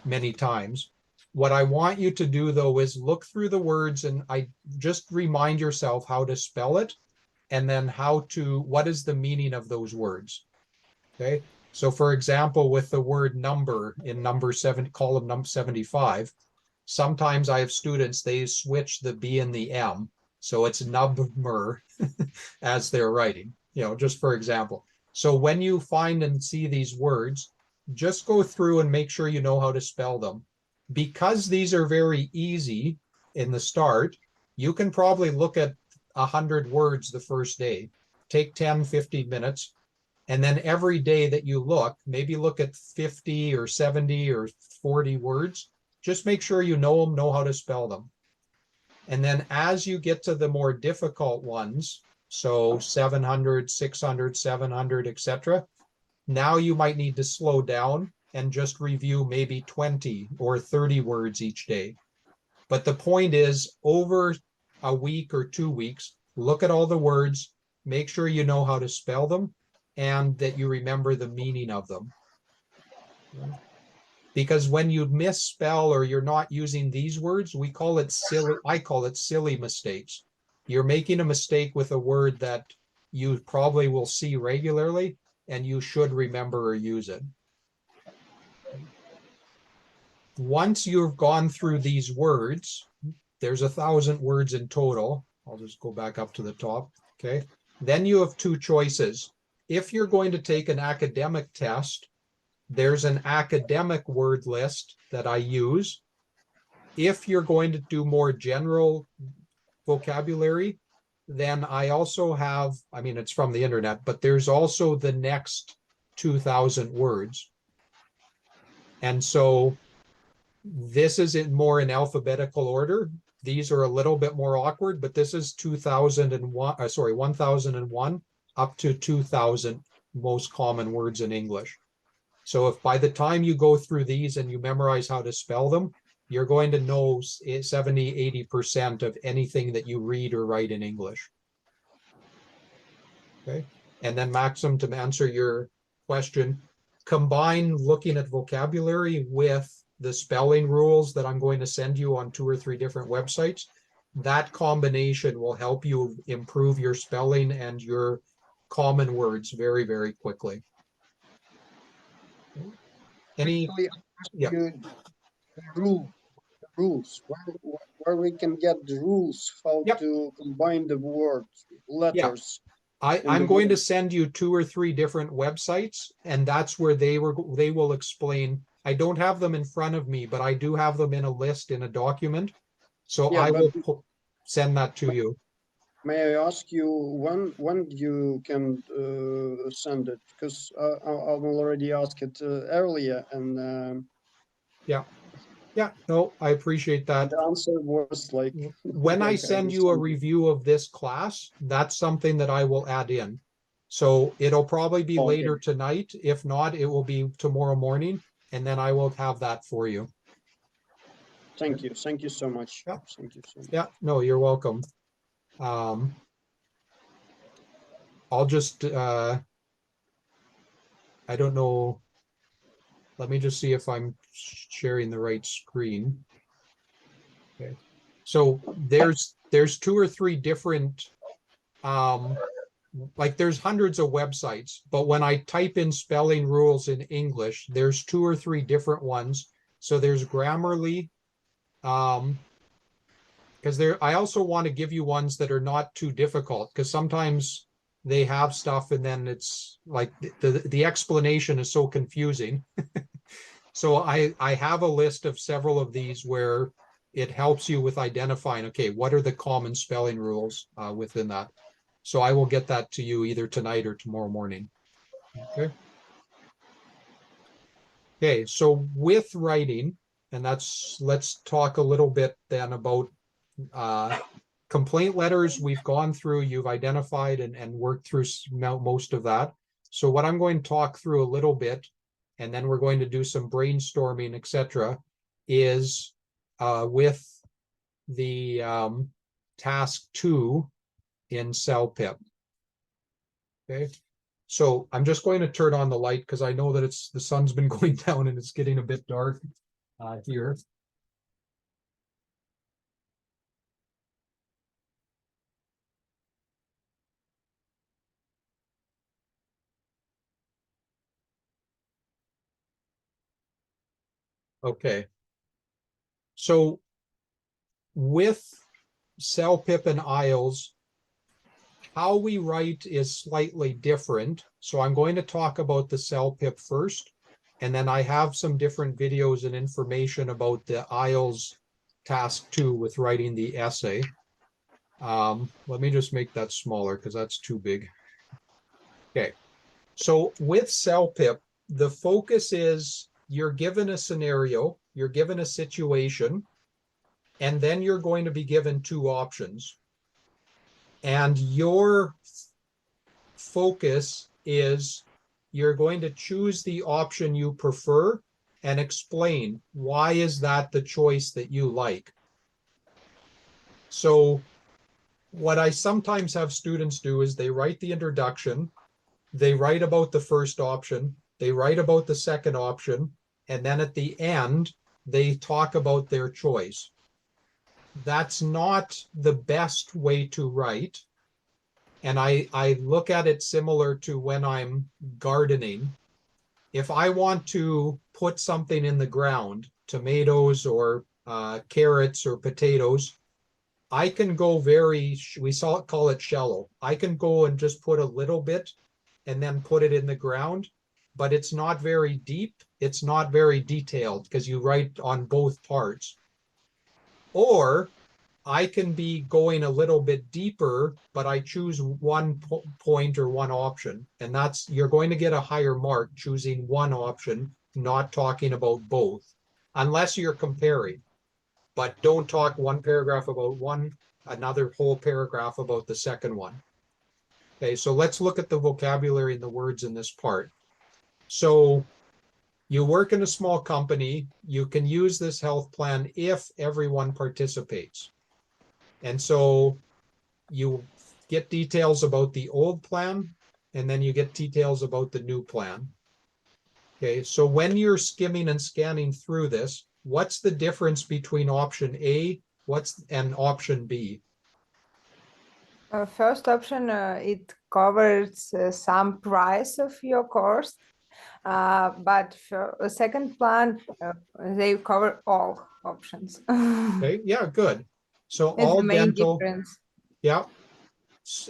many times. What I want you to do, though, is look through the words and I just remind yourself how to spell it and then what is the meaning of those words. Okay. So for example, with the word number in column number 75, sometimes I have students, they switch the B and the M. So it's nubmer as they're writing, just for example. So when you find and see these words, just go through and make sure you know how to spell them. Because these are very easy in the start, you can probably look at 100 words the first day. Take 10, 15 minutes. And then every day that you look, maybe look at 50 or 70 or 40 words. Just make sure you know them, know how to spell them. And then as you get to the more difficult ones, so 700, 600, 700, etc., now you might need to slow down and just review maybe 20 or 30 words each day. But the point is, over a week or 2 weeks, look at all the words, make sure you know how to spell them, and that you remember the meaning of them. Because when you misspell or you're not using these words, we call it silly, I call it silly mistakes. You're making a mistake with a word that you probably will see regularly and you should remember or use it. Once you've gone through these words, there's 1,000 words in total. I'll just go back up to the top. Okay. Then you have two choices. If you're going to take an academic test, there's an academic word list that I use. If you're going to do more general vocabulary, then I also have, it's from the internet, but there's also the next 2,000 words. And so this is more in alphabetical order. These are a little bit more awkward, but this is 1001 up to 2,000 most common words in English. So if by the time you go through these and you memorize how to spell them, you're going to know 70, 80% of anything that you read or write in English. Okay. And then Maxim, to answer your question, combine looking at vocabulary with the spelling rules that I'm going to send you on 2 or 3 different websites. That combination will help you improve your spelling and your common words very, very quickly. Any? Actually, Yeah. Rules, where we can get the rules how Yep. to combine the words, letters. I'm going to send you 2 or 3 different websites, and that's where they will explain. I don't have them in front of me, but I do have them in a list in a document. So Yeah, I will send that to you. May I ask you when you can send it? Because I've already asked it earlier, and No, I appreciate that. the answer was like When I send you a review of this class, that's something that I will add in. So it'll probably be later tonight. If not, it will be tomorrow morning, and then I will have that for you. Thank you so much. Yeah. Thank you so much. Yeah, no, you're welcome. I'll just I don't know. let me just see if I'm sharing the right screen. Okay, so there's 2 or 3 different, like there's hundreds of websites, but when I type in spelling rules in English, there's 2 or 3 different ones. So there's Grammarly, because I also want to give you ones that are not too difficult, because sometimes they have stuff and then it's like the explanation is so confusing. So I have a list of several of these where it helps you with identifying, okay, what are the common spelling rules within that? So I will get that to you either tonight or tomorrow morning. Okay. Okay, so with writing, and let's talk a little bit then about complaint letters. We've gone through, you've identified and worked through most of that. So what I'm going to talk through a little bit, and then we're going to do some brainstorming, etc., is with the task 2 in CELPIP. Okay, so I'm just going to turn on the light because I know that the sun's been going down and it's getting a bit dark here. Okay, so with CELPIP and IELTS, how we write is slightly different. So I'm going to talk about the CELPIP first, and then I have some different videos and information about the IELTS task 2 with writing the essay. Let me just make that smaller because that's too big. Okay, so with CELPIP, the focus is you're given a scenario, you're given a situation, and then you're going to be given 2 options. And your focus is you're going to choose the option you prefer and explain why is that the choice that you like. So what I sometimes have students do is they write the introduction, they write about the first option, they write about the second option, and then at the end, they talk about their choice. That's not the best way to write. And I look at it similar to when I'm gardening. If I want to put something in the ground, tomatoes or carrots or potatoes, I can go call it shallow. I can go and just put a little bit and then put it in the ground, but it's not very deep. It's not very detailed because you write on both parts. Or I can be going a little bit deeper, but I choose one point or one option. And you're going to get a higher mark choosing one option, not talking about both, unless you're comparing. But don't talk one paragraph about one, another whole paragraph about the second one. Okay, so let's look at the vocabulary and the words in this part. So you work in a small company, you can use this health plan if everyone participates. And so you get details about the old plan, and then you get details about the new plan. Okay, so when you're skimming and scanning through this, what's the difference between option A and option B? First option, it covers some price of your course, but for a second plan, they cover all options. Okay, yeah, good. So It's all the main dental, difference. yeah,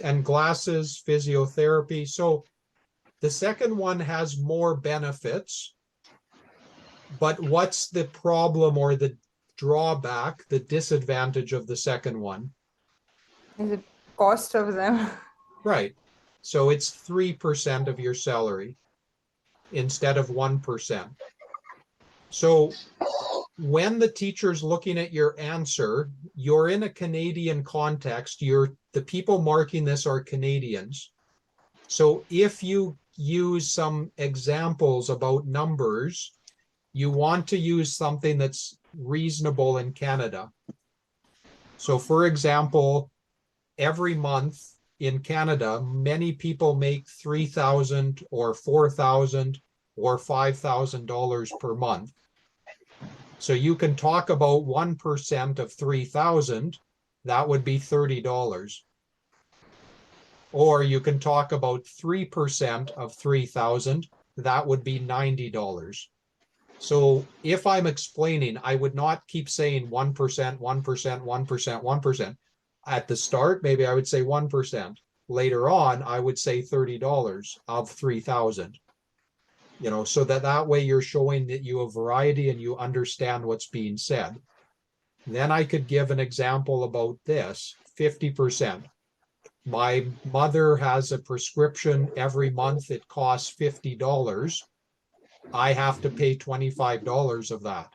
and glasses, physiotherapy. So the second one has more benefits, but what's the problem or the drawback, the disadvantage of the second one? The cost of them. Right. So it's 3% of your salary instead of 1%. So when the teacher's looking at your answer, you're in a Canadian context. The people marking this are Canadians. So if you use some examples about numbers, you want to use something that's reasonable in Canada. So for example, every month in Canada, many people make 3,000 or 4,000 or $5,000 per month. So you can talk about 1% of 3,000, that would be $30. Or you can talk about 3% of 3,000, that would be $90. So if I'm explaining, I would not keep saying 1%, 1%, 1%, 1%. At the start, maybe I would say 1%. Later on, I would say $30 of 3,000. You know, so that way you're showing that you have variety and you understand what's being said. Then I could give an example about this, 50%. My mother has a prescription every month. It costs $50. I have to pay $25 of that.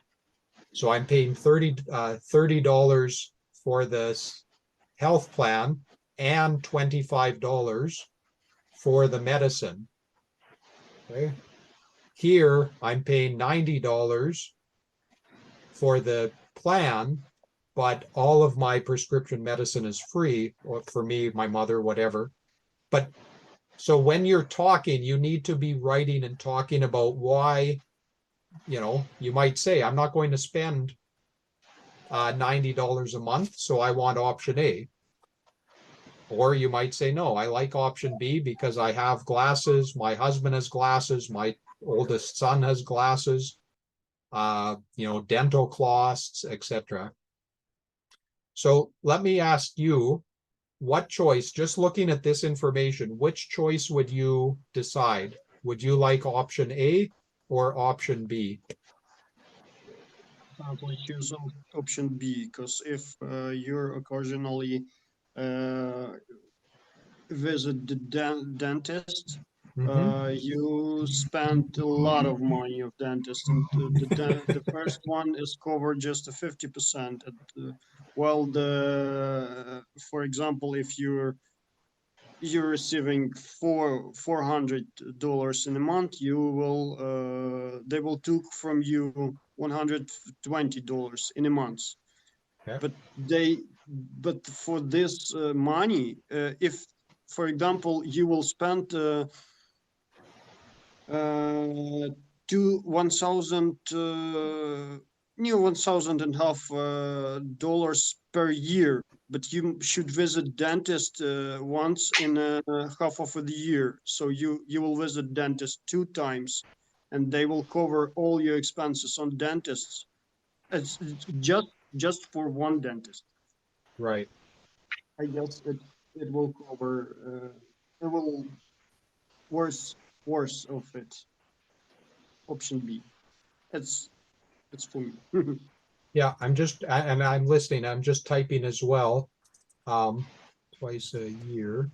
So I'm paying $30 for this health plan and $25 for the medicine. Okay. Here, I'm paying $90 for the plan, but all of my prescription medicine is free, or for me, my mother, whatever. But so when you're talking, you need to be writing and talking about why, you know, you might say, I'm not going to spend $90 a month, so I want option A. Or you might say, no, I like option B because I have glasses, my husband has glasses, my oldest son has glasses, you know, dental costs, etc. So let me ask you, what choice, just looking at this information, which choice would you decide? Would you like option A or option B? Probably choose option B, because if you're occasionally visit the dentist, you spend a lot of money of dentist, and the first one is covered just to 50%. While for example, if you're receiving $400 in a month, you will they will take from you $120 in a month. Okay. But for this money, if, for example, you will spend $1,500 per year, but you should visit dentist once in half of the year. So you will visit dentist 2 times, and they will cover all your expenses on dentists. It's just for one dentist. Right. I guess it will cover. It will worse of it. Option B. It's for me. Yeah, and I'm listening, I'm just typing as well. Twice a year.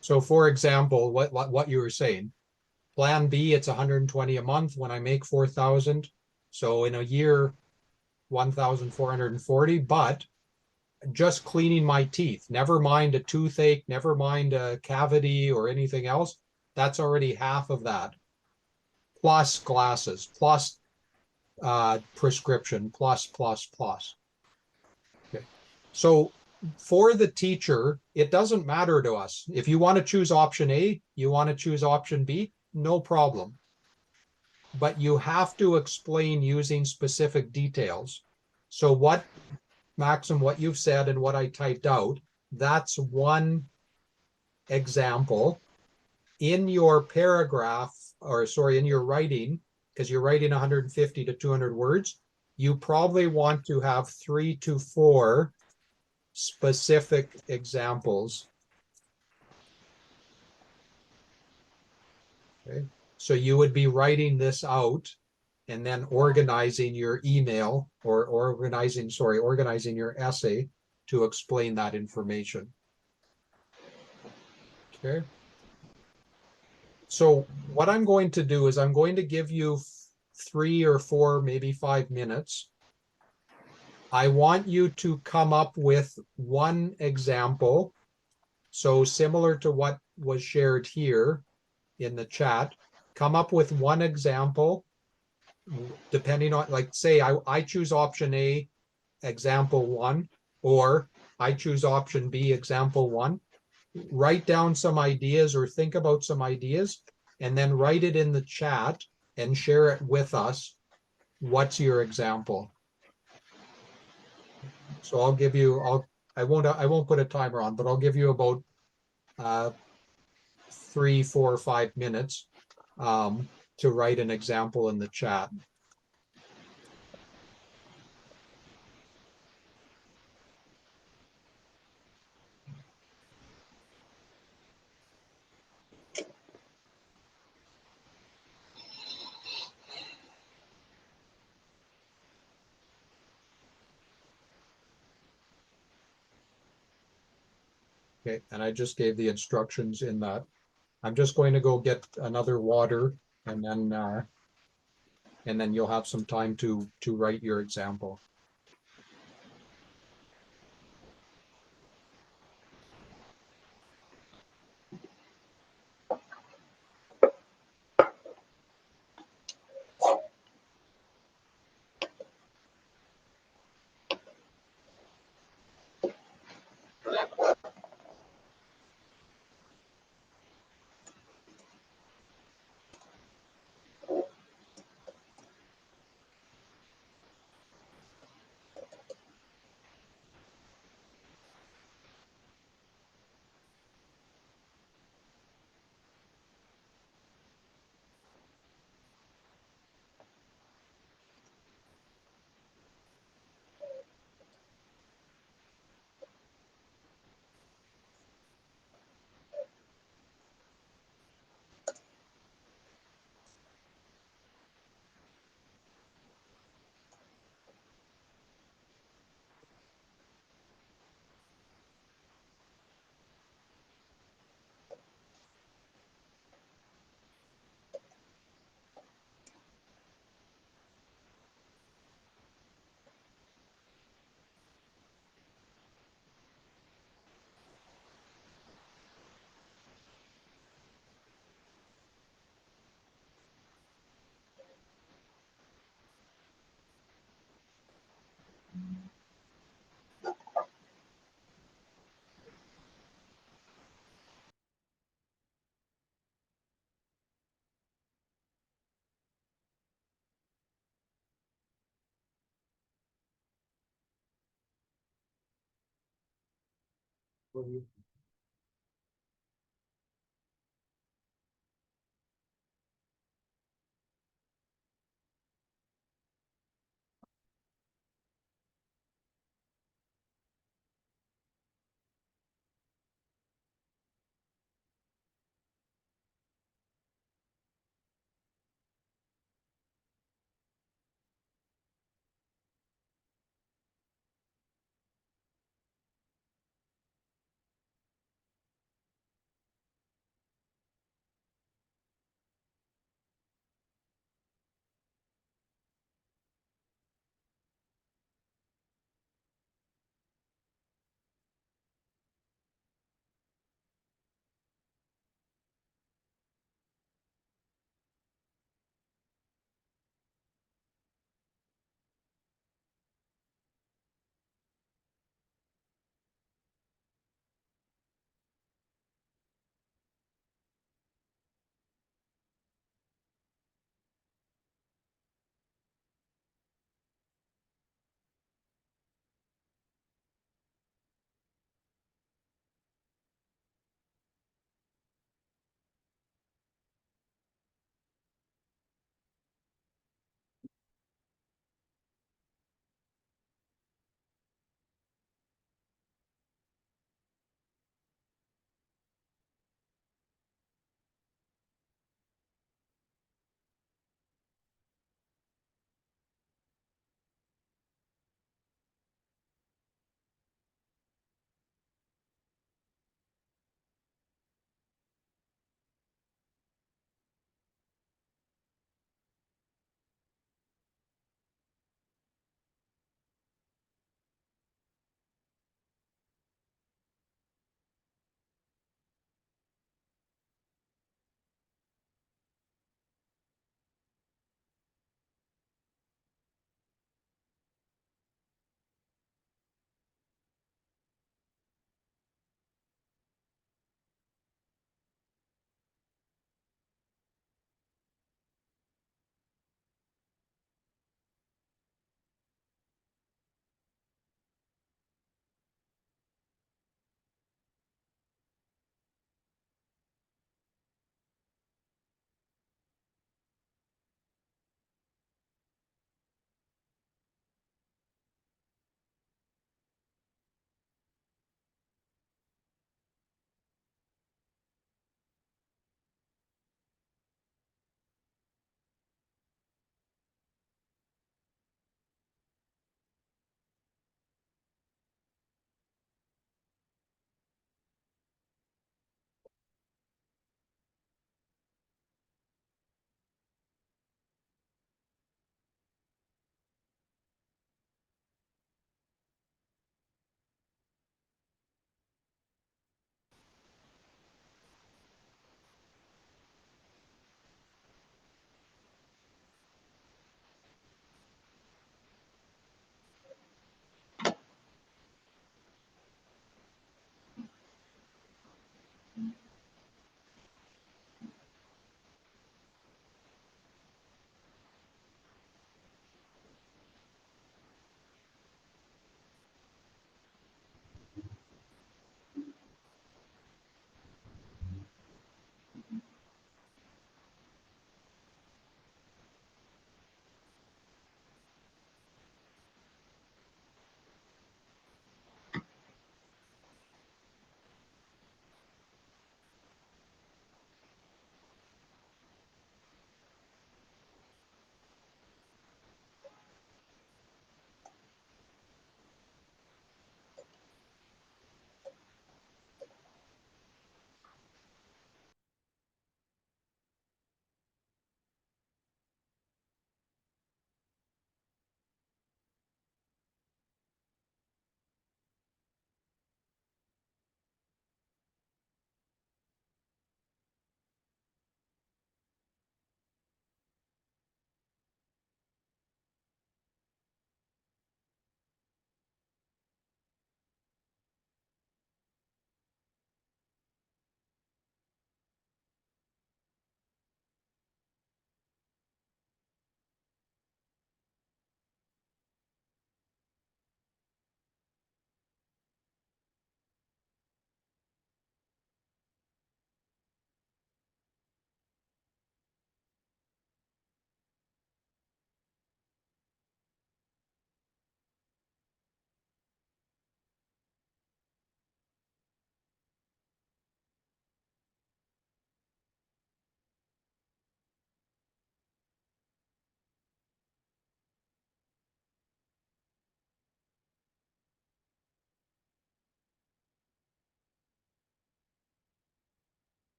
So for example, what you were saying, plan B, it's 120 a month when I make 4,000. So in a year, 1,440, but just cleaning my teeth, never mind a toothache, never mind a cavity or anything else, that's already half of that. Plus glasses, plus prescription, plus. Okay. So for the teacher, it doesn't matter to us. If you want to choose option A, you want to choose option B, no problem. But you have to explain using specific details. So what, Maxim, what you've said and what I typed out, that's one example. In your paragraph, or sorry, in your writing, because you're writing 150 to 200 words, you probably want to have 3 to 4 specific examples. Okay, so you would be writing this out and then organizing your email or organizing your essay to explain that information. Okay. So what I'm going to do is I'm going to give you 3 or 4, maybe 5 minutes. I want you to come up with one example. So similar to what was shared here in the chat, come up with one example, depending on, like, say, I choose option A, example 1, or I choose option B, example one. Write down some ideas or think about some ideas, and then write it in the chat and share it with us. What's your example? So I'll give you, I won't put a timer on, but I'll give you about 3, 4, 5 minutes to write an example in the chat. Okay, and I just gave the instructions in that. I'm just going to go get another water, and then you'll have some time to write your example.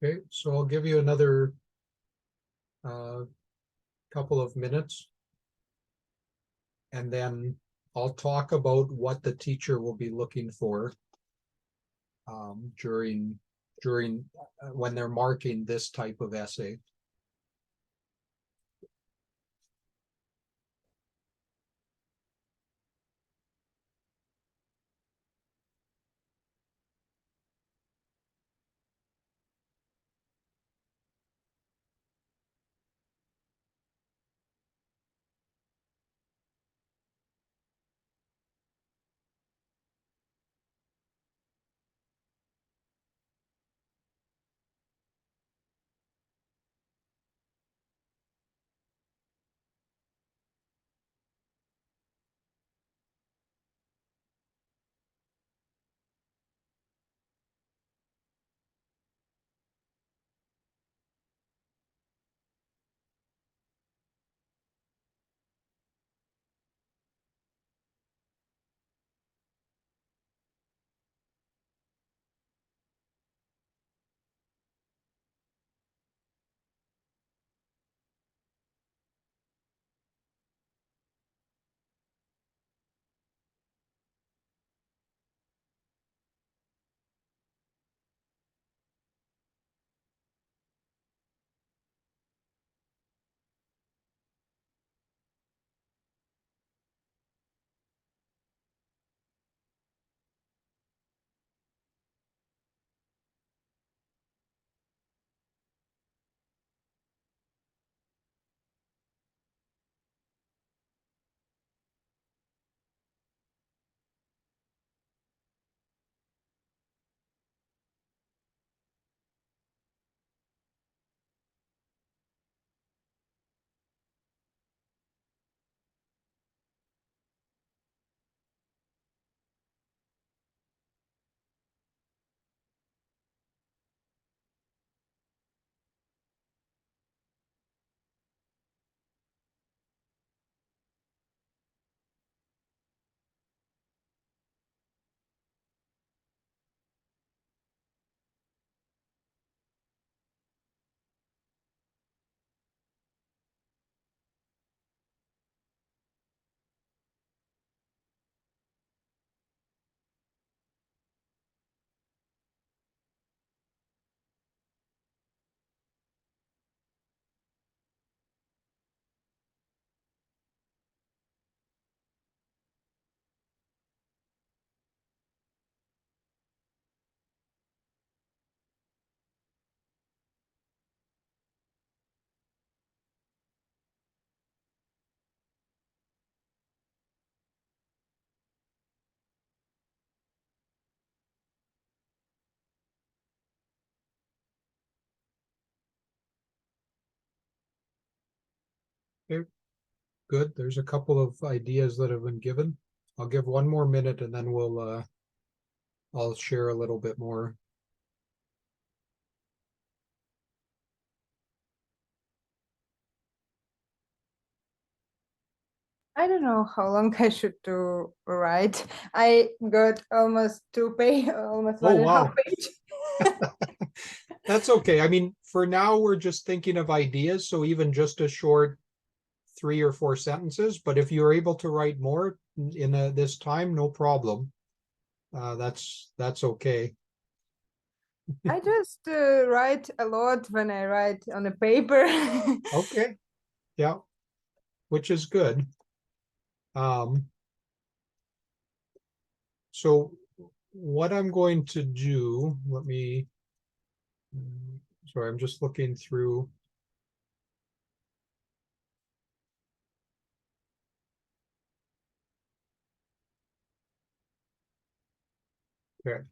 Okay, so I'll give you another couple of minutes. And then I'll talk about what the teacher will be looking for during when they're marking this type of essay. Okay, good. There's a couple of ideas that have been given. I'll give one more minute and then I'll share a little bit more. I don't know how long I should do write. I got almost almost Oh, one and a half wow. page. That's okay. I mean, for now, we're just thinking of ideas. So even just a short 3 or 4 sentences, but if you're able to write more in this time, no problem. That's okay. I just write a lot when I write on a paper. Okay. Yeah, which is good. So what I'm going to do, sorry, I'm just looking through. Okay.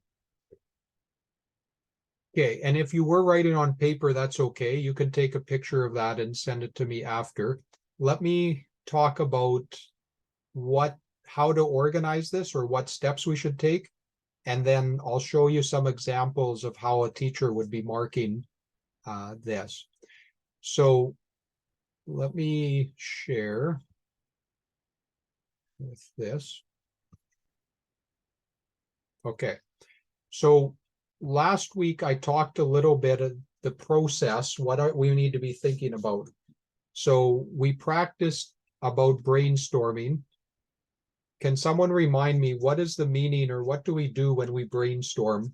Okay, and if you were writing on paper, that's okay. You can take a picture of that and send it to me after. Let me talk about how to organize this or what steps we should take. And then I'll show you some examples of how a teacher would be marking this. So let me share with this. Okay, so last week I talked a little bit the process, we need to be thinking about. So we practiced about brainstorming. Can someone remind me, what is the meaning, or what do we do when we brainstorm?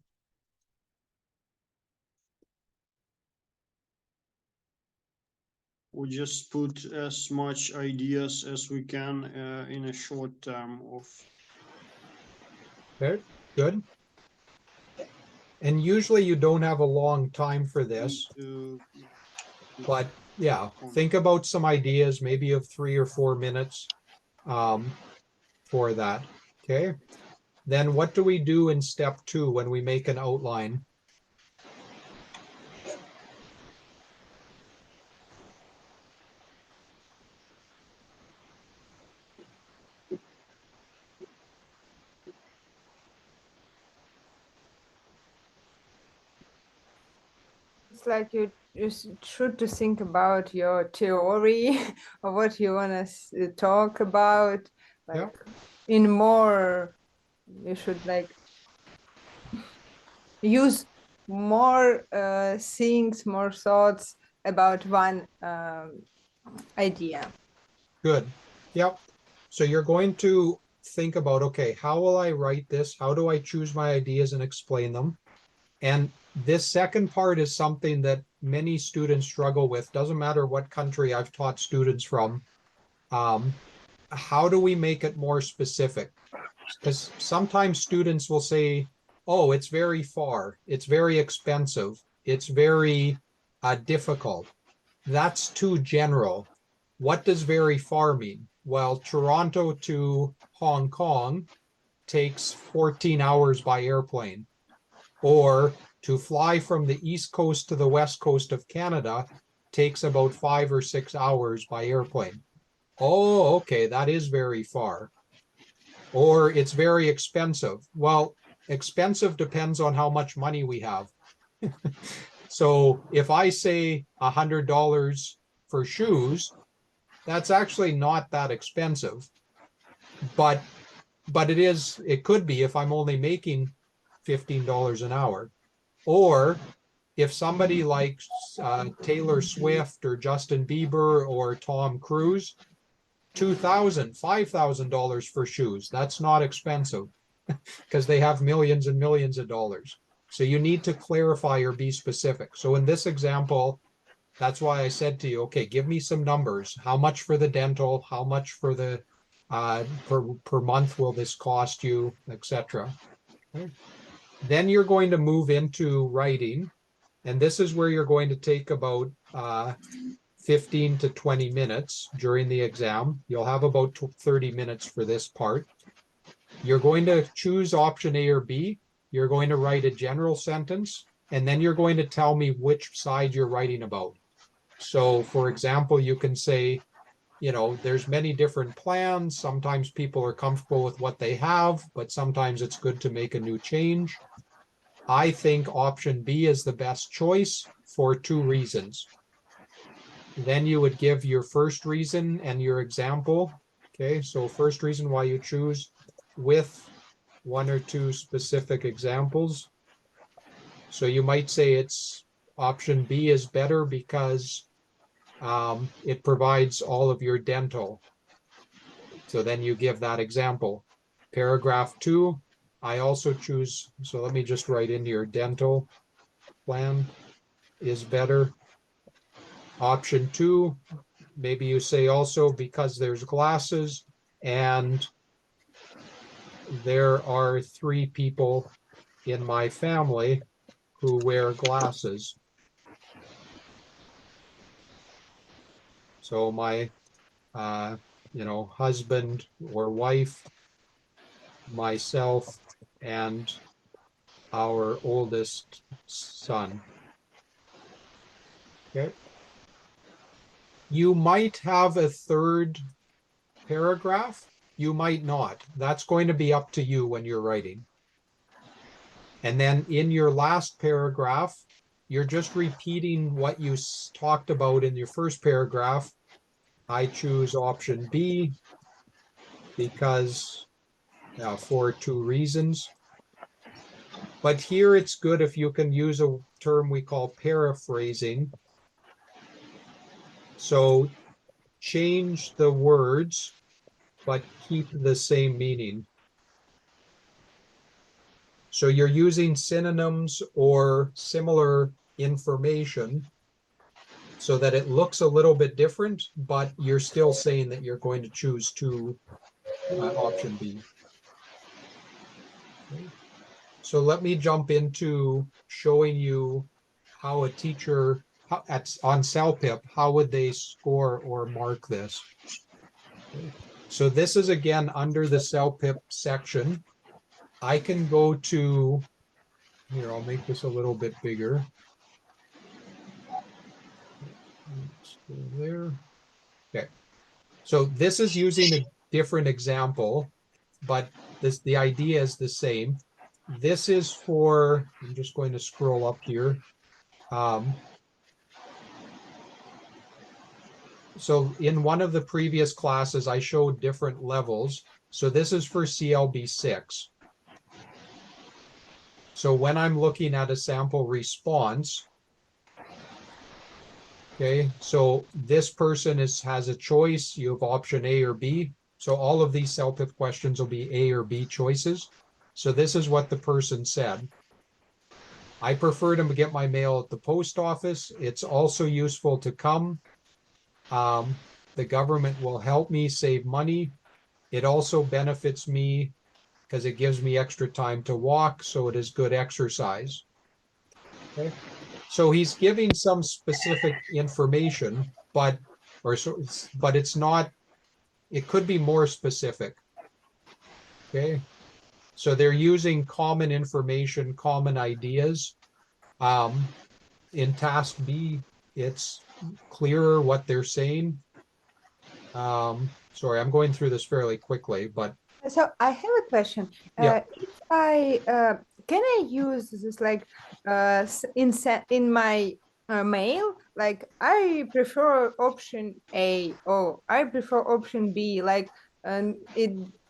We just put as much ideas as we can in a short term of. Okay, good. And usually you don't have a long time for this, but yeah, think about some ideas, maybe of 3 or 4 minutes for that. Okay. Then what do we do in step 2 when we make an outline? It's like you should to think about your theory or what you want to talk about. Like Yeah. in more, you should like use more things, more thoughts about one idea. Good. Yep. So you're going to think about, okay, how will I write this? How do I choose my ideas and explain them? And this second part is something that many students struggle with. Doesn't matter what country I've taught students from. How do we make it more specific? Because sometimes students will say, oh, it's very far, it's very expensive, it's very difficult. That's too general. What does very far mean? Well, Toronto to Hong Kong takes 14 hours by airplane, or to fly from the East Coast to the West Coast of Canada takes about 5 or 6 hours by airplane. Oh, okay, that is very far. Or it's very expensive. Well, expensive depends on how much money we have. So if I say $100 for shoes, that's actually not that expensive. But it could be if I'm only making $15 an hour. Or if somebody likes Taylor Swift or Justin Bieber or Tom Cruise, $2,000, $5,000 for shoes. That's not expensive because they have millions and millions of dollars. So you need to clarify or be specific. So in this example, that's why I said to you, okay, give me some numbers. How much for the dental? How much for the per month will this cost you, etc. Okay. Then you're going to move into writing. And this is where you're going to take about 15 to 20 minutes during the exam. You'll have about 30 minutes for this part. You're going to choose option A or B. You're going to write a general sentence, and then you're going to tell me which side you're writing about. So, for example, you can say, there's many different plans. Sometimes people are comfortable with what they have, but sometimes it's good to make a new change. I think option B is the best choice for 2 reasons. Then you would give your first reason and your example. Okay, so first reason why you choose with 1 or 2 specific examples. So you might say it's option B is better because it provides all of your dental. So then you give that example. Paragraph 2, I also choose, so let me just write in here, dental plan is better. Option 2, maybe you say also because there's glasses and there are 3 people in my family who wear glasses. So my, husband or wife, myself, and our oldest son. Okay. You might have a third paragraph. You might not. That's going to be up to you when you're writing. And then in your last paragraph, you're just repeating what you talked about in your first paragraph. I choose option B because for 2 reasons. But here it's good if you can use a term we call paraphrasing. So change the words, but keep the same meaning. So you're using synonyms or similar information so that it looks a little bit different, but you're still saying that you're going to choose option B. Okay. So let me jump into showing you how a teacher on CELPIP, how would they score or mark this? Okay. So this is again under the CELPIP section. I can go to, here, I'll make this a little bit bigger. Let's go there. Okay. So this is using a different example, but the idea is the same. This is for, I'm just going to scroll up here. So in one of the previous classes, I showed different levels. So this is for CLB 6. So when I'm looking at a sample response, okay, so this person has a choice. You have option A or B. So all of these CELPIP questions will be A or B choices. So this is what the person said. I prefer to get my mail at the post office. It's also useful to come. The government will help me save money. It also benefits me because it gives me extra time to walk, so it is good exercise. Okay. So he's giving some specific information, but it's not, it could be more specific. Okay. So they're using common information, common ideas. In task B, it's clearer what they're saying. Sorry, I'm going through this fairly quickly, but So I have a question. Yeah. If I can I use this like in my mail? Like I prefer option A or I prefer option B. Like and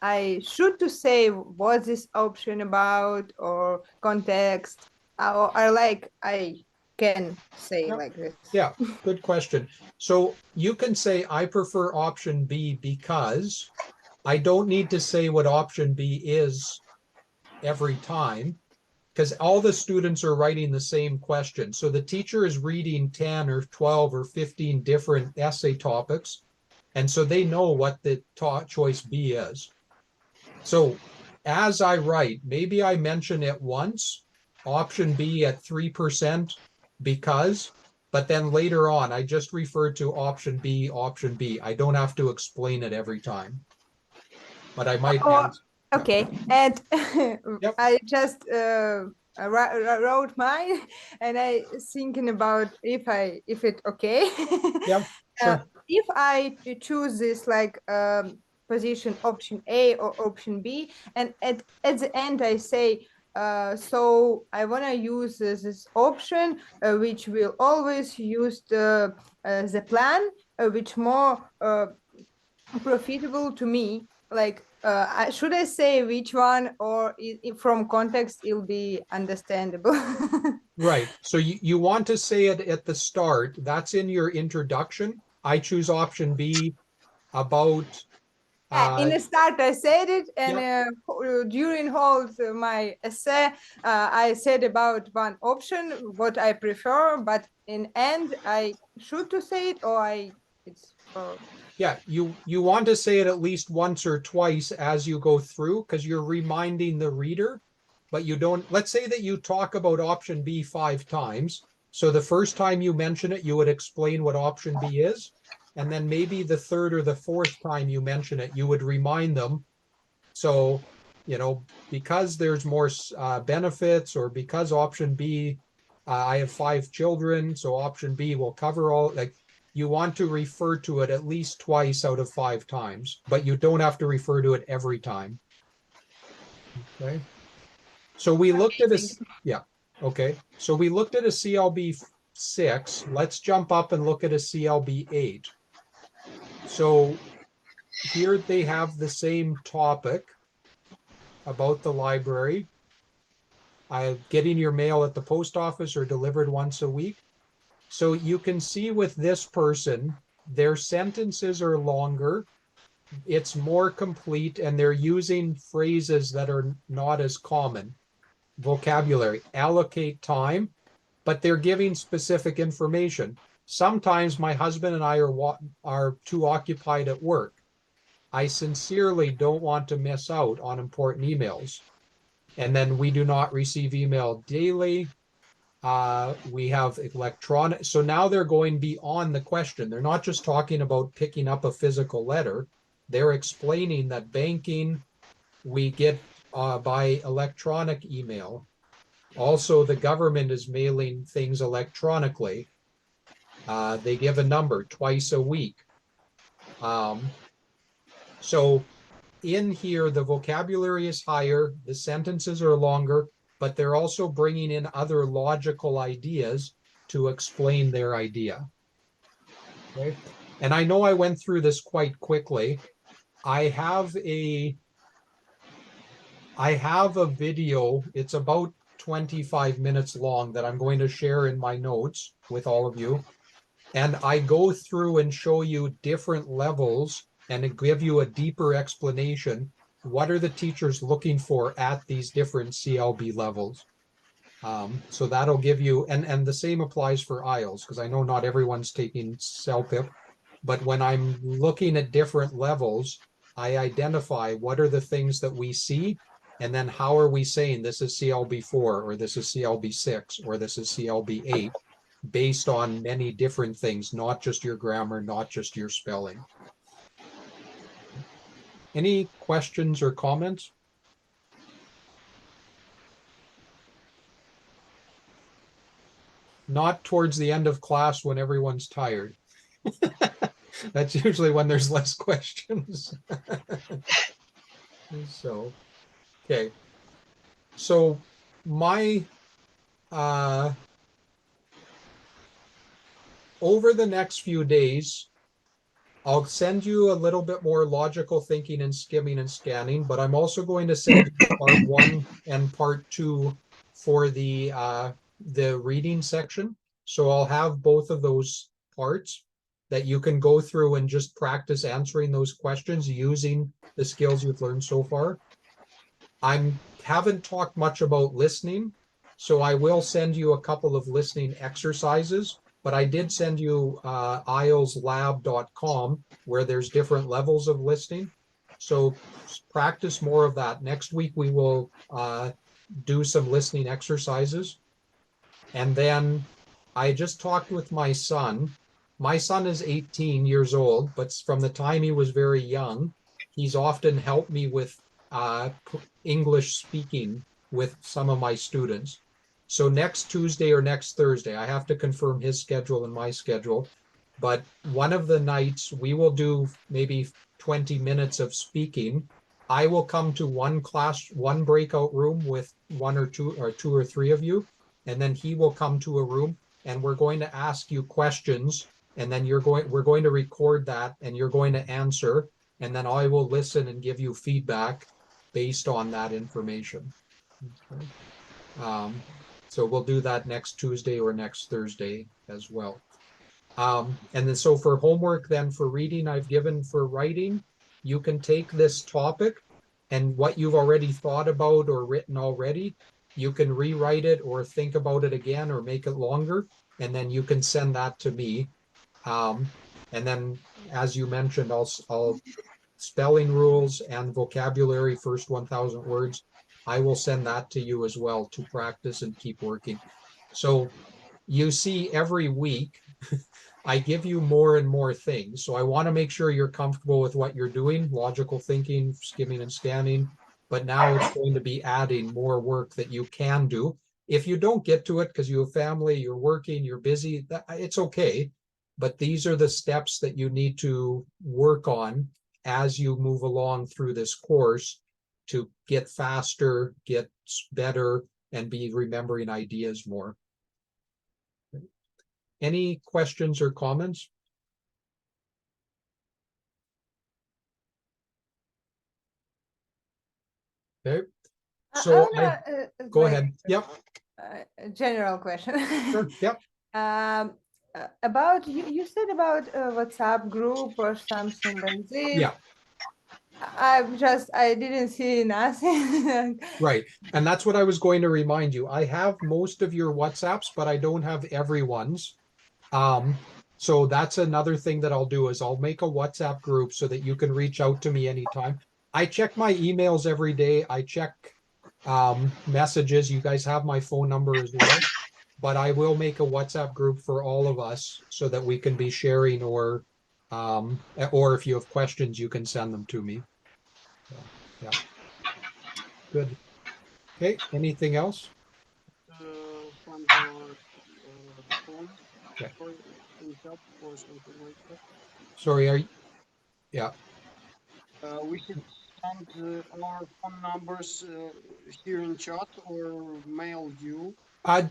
I should to say what this option about or context. Or I can say Yep. like this. Yeah, good question. So you can say I prefer option B because I don't need to say what option B is every time because all the students are writing the same question. So the teacher is reading 10 or 12 or 15 different essay topics. And so they know what the choice B is. So as I write, maybe I mention it once, option B at 3% because, but then later on, I just refer to option B, option B. I don't have to explain it every time. But I might Oh, answer. okay. And Yep. I just wrote mine, and I thinking about if it okay. Yeah, sure. If I choose this like position option A or option B, and at the end I say. So I want to use this option, which will always use the plan, which more profitable to me. Like, should I say which one, or from context it'll be understandable? Right. So you want to say it at the start. That's in your introduction. I choose option B about In the start, I said it, and Yep. during whole my essay, I said about one option, what I prefer, but in end, I should to say it, or it's Yeah, you want to say it at least once or twice as you go through because you're reminding the reader, but you don't. Let's say that you talk about option B 5 times. So the first time you mention it, you would explain what option B is. And then maybe the third or the fourth time you mention it, you would remind them. So, because there's more benefits or because option B, I have 5 children, so option B will cover all, like you want to refer to it at least twice out of 5 times, but you don't have to refer to it every time. Okay. So we looked at yeah. Okay. So we looked at a CLB 6. Let's jump up and look at a CLB 8. So here they have the same topic about the library. getting your mail at the post office or delivered once a week. So you can see with this person, their sentences are longer, it's more complete, and they're using phrases that are not as common. Vocabulary, allocate time, but they're giving specific information. Sometimes my husband and I are too occupied at work. I sincerely don't want to miss out on important emails. And then we do not receive email daily. We have electronic. So now they're going beyond the question. They're not just talking about picking up a physical letter. They're explaining that banking we get by electronic email. Also, the government is mailing things electronically. They give a number twice a week. So in here, the vocabulary is higher, the sentences are longer, but they're also bringing in other logical ideas to explain their idea. Okay. And I know I went through this quite quickly. I have a video, it's about 25 minutes long that I'm going to share in my notes with all of you. And I go through and show you different levels and give you a deeper explanation. What are the teachers looking for at these different CLB levels? So that'll give you, and the same applies for IELTS, because I know not everyone's taking CELPIP, but when I'm looking at different levels, I identify what are the things that we see, and then how are we saying this is CLB4, or this is CLB6, or this is CLB8, based on many different things, not just your grammar, not just your spelling. Any questions or comments? Not towards the end of class when everyone's tired. That's usually when there's less questions. So, okay. So my, over the next few days, I'll send you a little bit more logical thinking and skimming and scanning, but I'm also going to send you part 1 and part 2 for the reading section. So I'll have both of those parts that you can go through and just practice answering those questions using the skills you've learned so far. I haven't talked much about listening, so I will send you a couple of listening exercises, but I did send you IELTSlab.com where there's different levels of listening. So practice more of that. Next week, we will do some listening exercises. And then I just talked with my son. My son is 18 years old, but from the time he was very young, he's often helped me with English speaking with some of my students. So next Tuesday or next Thursday, I have to confirm his schedule and my schedule. But one of the nights we will do maybe 20 minutes of speaking. I will come to one breakout room with two or three of you, and then he will come to a room, and we're going to ask you questions, and then we're going to record that, and you're going to answer, and then I will listen and give you feedback based on that information. Okay. So we'll do that next Tuesday or next Thursday as well. And then so for homework, then for reading, I've given for writing, you can take this topic and what you've already thought about or written already, you can rewrite it or think about it again or make it longer, and then you can send that to me. And then, as you mentioned, I'll spelling rules and vocabulary, first 1,000 words, I will send that to you as well to practice and keep working. So you see every week, I give you more and more things. So I want to make sure you're comfortable with what you're doing, logical thinking, skimming and scanning, but now it's going to be adding more work that you can do. If you don't get to it because you have family, you're working, you're busy, it's okay. But these are the steps that you need to work on as you move along through this course to get faster, get better, and be remembering ideas more. Any questions or comments? Okay. So wanna, go like, ahead. Yep, a general question. sure, yep. About you said about WhatsApp group or something like this. Yeah. I didn't see nothing. Right. And that's what I was going to remind you. I have most of your WhatsApps, but I don't have everyone's. So that's another thing that I'll do is I'll make a WhatsApp group so that you can reach out to me anytime. I check my emails every day. I check messages. You guys have my phone number as well. But I will make a WhatsApp group for all of us so that we can be sharing or if you have questions, you can send them to me. So, yeah. Good. Okay, anything else? From the phone Okay. or in chat or something like that. Sorry, are you, yeah. We should send our phone numbers here in chat or mail you.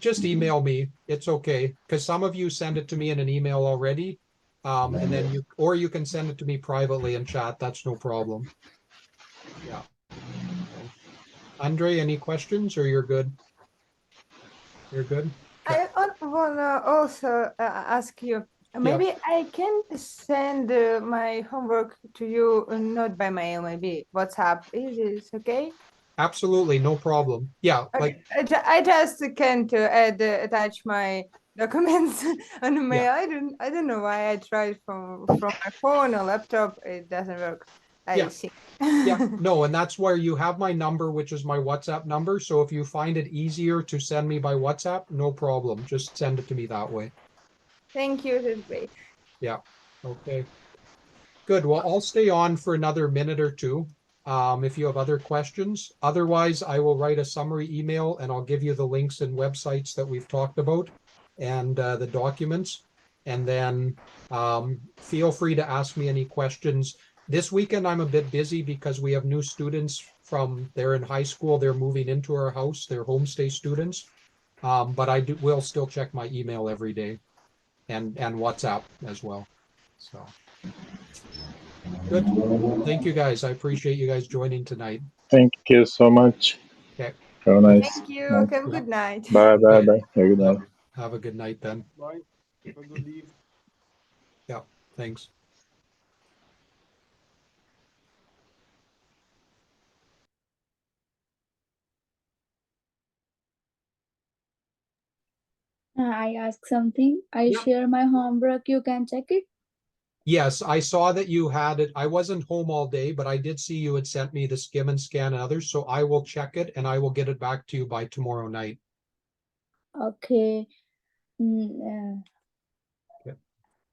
Just email me. It's okay. Because some of you send it to me in an email already. And then you can send it to me privately in chat. That's no problem. Yeah. So, Andre, any questions or you're good? You're good? Okay. I wanna also ask you. Yeah, Maybe I can send my homework to you, not by mail, maybe WhatsApp. Is this okay? absolutely. No problem. Yeah. Like, I just can't attach my documents on the yeah. mail. I don't know why I tried from my phone or laptop. It doesn't work. I Yeah. think. Yeah. No, and that's where you have my number, which is my WhatsApp number. So if you find it easier to send me by WhatsApp, no problem. Just send it to me that way. Thank you. That's great. Yeah. Okay. Good. Well, I'll stay on for another minute or two if you have other questions. Otherwise, I will write a summary email and I'll give you the links and websites that we've talked about and the documents. And then feel free to ask me any questions. This weekend, I'm a bit busy because we have new students they're in high school. They're moving into our house. They're homestay students. But will still check my email every day and WhatsApp as well. So. Good. Thank you guys. I appreciate you guys joining tonight. Thank you so much. Okay. Have a nice Thank you. night. Have a good night. Bye, bye, Bye. bye. Have a good night. Have a good night then. Bye. Have a good eve. Yeah. Thanks. I ask something. I Yep. share my homework. You can check it. Yes, I saw that you had it. I wasn't home all day, but I did see you had sent me the Skim and Scan and others. So I will check it and I will get it back to you by tomorrow night. Okay.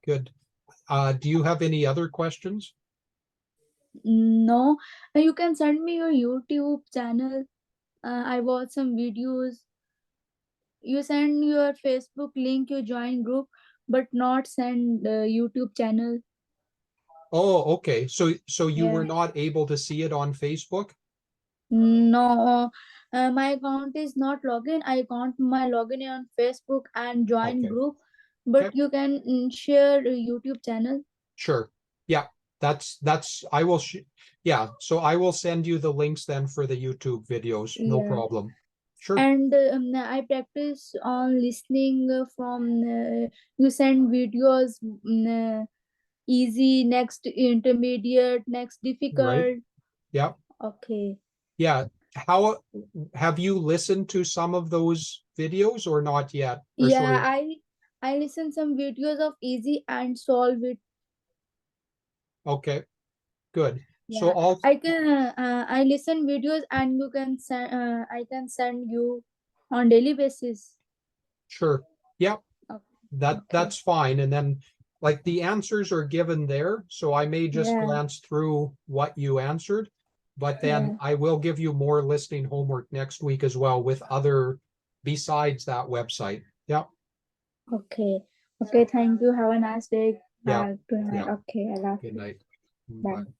Good. Do you have any other questions? No, you can send me your YouTube channel. I watch some videos. You send your Facebook link, you join group, but not send YouTube channel. Oh, okay. So you were Yeah. not able to see it on Facebook? No, my account is not login. I can't my login on Facebook and join Okay. group, but Okay. you can share YouTube channel. Sure. Yeah. I will yeah. So I will send you the links then for the YouTube videos. No Yeah. problem. Sure. And I practice on listening from you send videos easy, next intermediate, next difficult. Right. Yeah. Okay. Yeah. How have you listened to some of those videos or not yet? Or Yeah, sorry. I listen some videos of easy and solve it. Okay. Good. So Yeah, all I can I listen videos and you can send I can send you on daily basis. sure. Yep. Okay. That's fine. And then like the answers are given there, so I may just Yeah. glance through what you answered, but then Yeah. I will give you more listening homework next week as well with other besides that website. Yeah. Okay. Okay. Thank you. Have a nice day. Yeah. Good night. Yeah. Okay. I love Good you. night. Bye. Bye.